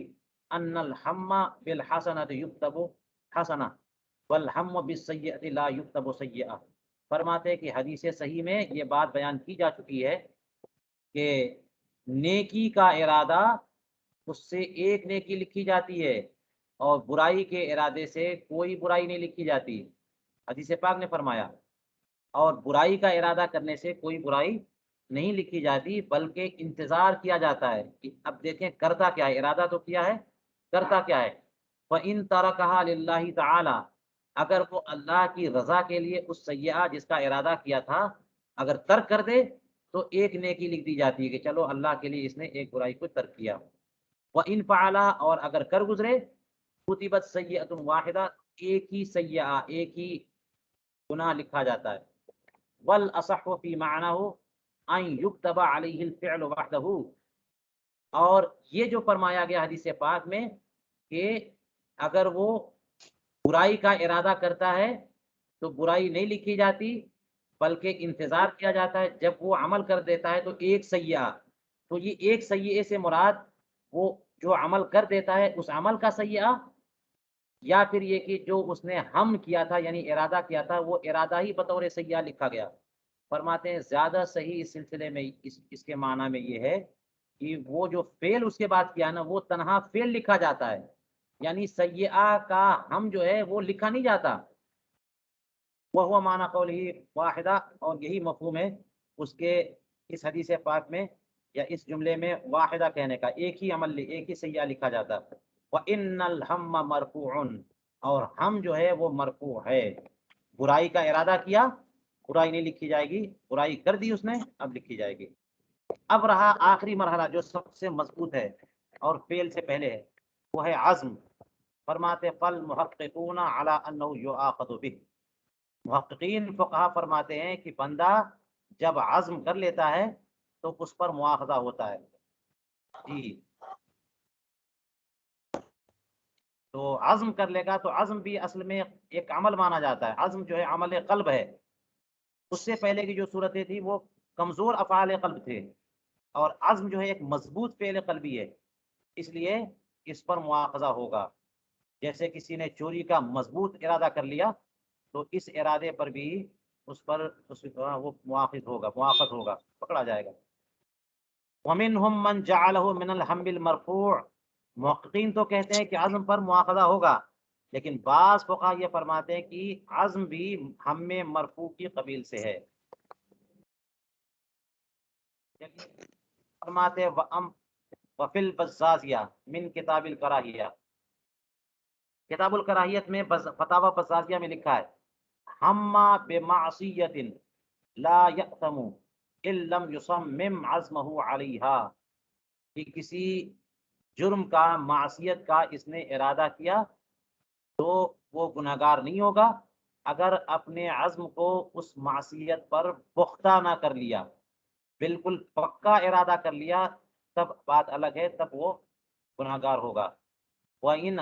ان الہم بالحسنۃ یکتب حسنہ والہم بالسیئۃ لا یکتب سیئہ، فرماتے ہیں کہ حدیث صحیح میں یہ بات بیان کی جا چکی ہے کہ نیکی کا ارادہ اس سے ایک نیکی لکھی جاتی ہے اور برائی کے ارادے سے کوئی برائی نہیں لکھی جاتی، حدیث پاک نے فرمایا، اور برائی کا ارادہ کرنے سے کوئی برائی نہیں لکھی جاتی بلکہ انتظار کیا جاتا ہے کہ اب دیکھیں کرتا کیا ہے، ارادہ تو کیا ہے، کرتا کیا ہے۔ فَإِن تَرَكَهَا لِلَّهِ تَعَالَى، اگر وہ اللہ کی رضا کے لیے اس سیئہ جس کا ارادہ کیا تھا اگر ترک کر دے تو ایک نیکی لکھ دی جاتی ہے کہ چلو اللہ کے لیے اس نے ایک برائی کو ترک کیا۔ وَإِن فَعَلَهَا، اور اگر کر گزرے، کتبت سیئۃ واحدہ، ایک ہی سیئہ، ایک ہی گناہ لکھا جاتا ہے۔ والاصح فی معناه ان یکتب علیہ الفعل وحدہ، اور یہ جو فرمایا گیا حدیث پاک میں کہ اگر وہ برائی کا ارادہ کرتا ہے تو برائی نہیں لکھی جاتی بلکہ انتظار کیا جاتا ہے، جب وہ عمل کر دیتا ہے تو ایک سیئہ، تو یہ ایک سیئے سے مراد وہ جو عمل کر دیتا ہے اس عمل کا سیئہ، یا پھر یہ کہ جو اس نے ہم کیا تھا یعنی ارادہ کیا تھا وہ ارادہ ہی بطور سیئہ لکھا گیا۔ فرماتے ہیں زیادہ صحیح اس سلسلے میں اس کے معنی میں یہ ہے کہ وہ جو فعل اس کے بعد کیا نا وہ تنہا فعل لکھا جاتا ہے، یعنی سیئہ کا ہم جو ہے وہ لکھا نہیں جاتا۔ وہ معنی قولہ واحدہ، اور یہی مفہوم ہے اس کے اس حدیث پاک میں یا اس جملے میں واحدہ کہنے کا، ایک ہی عمل، ایک ہی سیئہ لکھا جاتا ہے۔ وَإِنَّ الْهَمَّ مَرْفُوعٌ، اور ہم جو ہے وہ مرفوع ہے، برائی کا ارادہ کیا برائی نہیں لکھی جائے گی، برائی کر دی اس نے اب لکھی جائے گی۔ اب رہا آخری مرحلہ جو سب سے مضبوط ہے اور فعل سے پہلے ہے، وہ ہے عزم۔ فرماتے فالمحققون علی انہ یؤاخذ بہ، محققین فقہا فرماتے ہیں کہ بندہ جب عزم کر لیتا ہے تو اس پر مواخذہ ہوتا ہے۔ جی، تو عزم کر لے گا، تو عزم بھی اصل میں ایک عمل مانا جاتا ہے، عزم جو ہے عمل قلب ہے۔ اس سے پہلے کی جو صورتیں تھی وہ کمزور افعال قلب تھے، اور عزم جو ہے ایک مضبوط فعل قلبی ہے، اس لیے اس پر مواخذہ ہوگا۔ جیسے کسی نے چوری کا مضبوط ارادہ کر لیا تو اس ارادے پر بھی وہ مواخذ ہوگا، پکڑا جائے گا۔ وَمِنْهُمْ مَنْ جَعَلَهُ مِنَ الْحَمْلِ الْمَرْفُوعِ، محققین تو کہتے ہیں کہ عزم پر مواخذہ ہوگا، لیکن بعض فقہا یہ فرماتے ہیں کہ عزم بھی ہم میں مرفوع کی قبیل سے ہے۔ فرماتے وفی البزازیہ من کتاب الکراہیہ، کتاب الکراہیت میں فتاوی بزازیہ میں لکھا ہے ہما بمعصیت لا یأثم ان لم یصمم عزمہ علیہا، کہ کسی جرم کا، معصیت کا اس نے ارادہ کیا تو وہ گناہگار نہیں ہوگا اگر اپنے عزم کو اس معصیت پر پختہ نہ کر لیا، بالکل پکا ارادہ کر لیا تب بات الگ ہے، تب وہ گناہگار ہوگا۔ وَإِنْ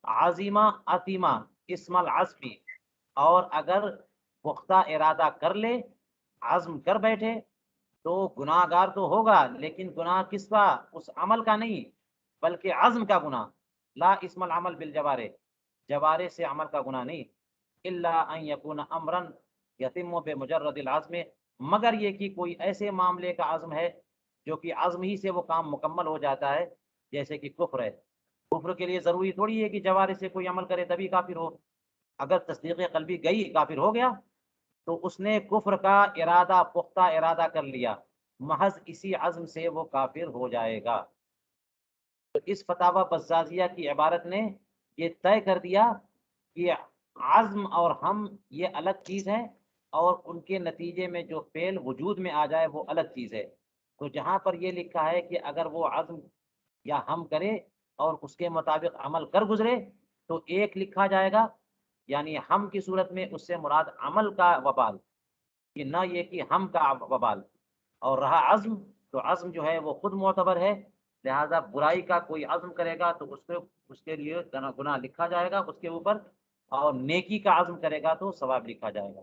عَزِمَ أَثِمَ اسم العزم، اور اگر پختہ ارادہ کر لے، عزم کر بیٹھے تو گناہگار تو ہوگا، لیکن گناہ کس کا؟ اس عمل کا نہیں بلکہ عزم کا گناہ۔ لا اسم العمل بالجوارح، جوارح سے عمل کا گناہ نہیں۔ الا ان یکون امرا یتم بمجرد العزم، مگر یہ کہ کوئی ایسے معاملے کا عزم ہے جو کہ عزم ہی سے وہ کام مکمل ہو جاتا ہے، جیسے کہ کفر ہے۔ کفر کے لیے ضروری تھوڑی ہے کہ جوارح سے کوئی عمل کرے تبھی کافر ہو، اگر تصدیق قلبی گئی کافر ہو گیا، تو اس نے کفر کا ارادہ، پختہ ارادہ کر لیا، محض اسی عزم سے وہ کافر ہو جائے گا۔ تو اس فتاوی بزازیہ کی عبارت نے یہ طے کر دیا کہ عزم اور ہم یہ الگ چیز ہے، اور ان کے نتیجے میں جو فعل وجود میں آ جائے وہ الگ چیز ہے۔ تو جہاں پر یہ لکھا ہے کہ اگر وہ عزم یا ہم کرے اور اس کے مطابق عمل کر گزرے تو ایک لکھا جائے گا، یعنی ہم کی صورت میں اس سے مراد عمل کا وبال، کہ نہ یہ کہ ہم کا وبال، اور رہا عزم تو عزم جو ہے وہ خود معتبر ہے، لہذا برائی کا کوئی عزم کرے گا تو اس کے لیے گناہ لکھا جائے گا اس کے اوپر، اور نیکی کا عزم کرے گا تو ثواب لکھا جائے گا۔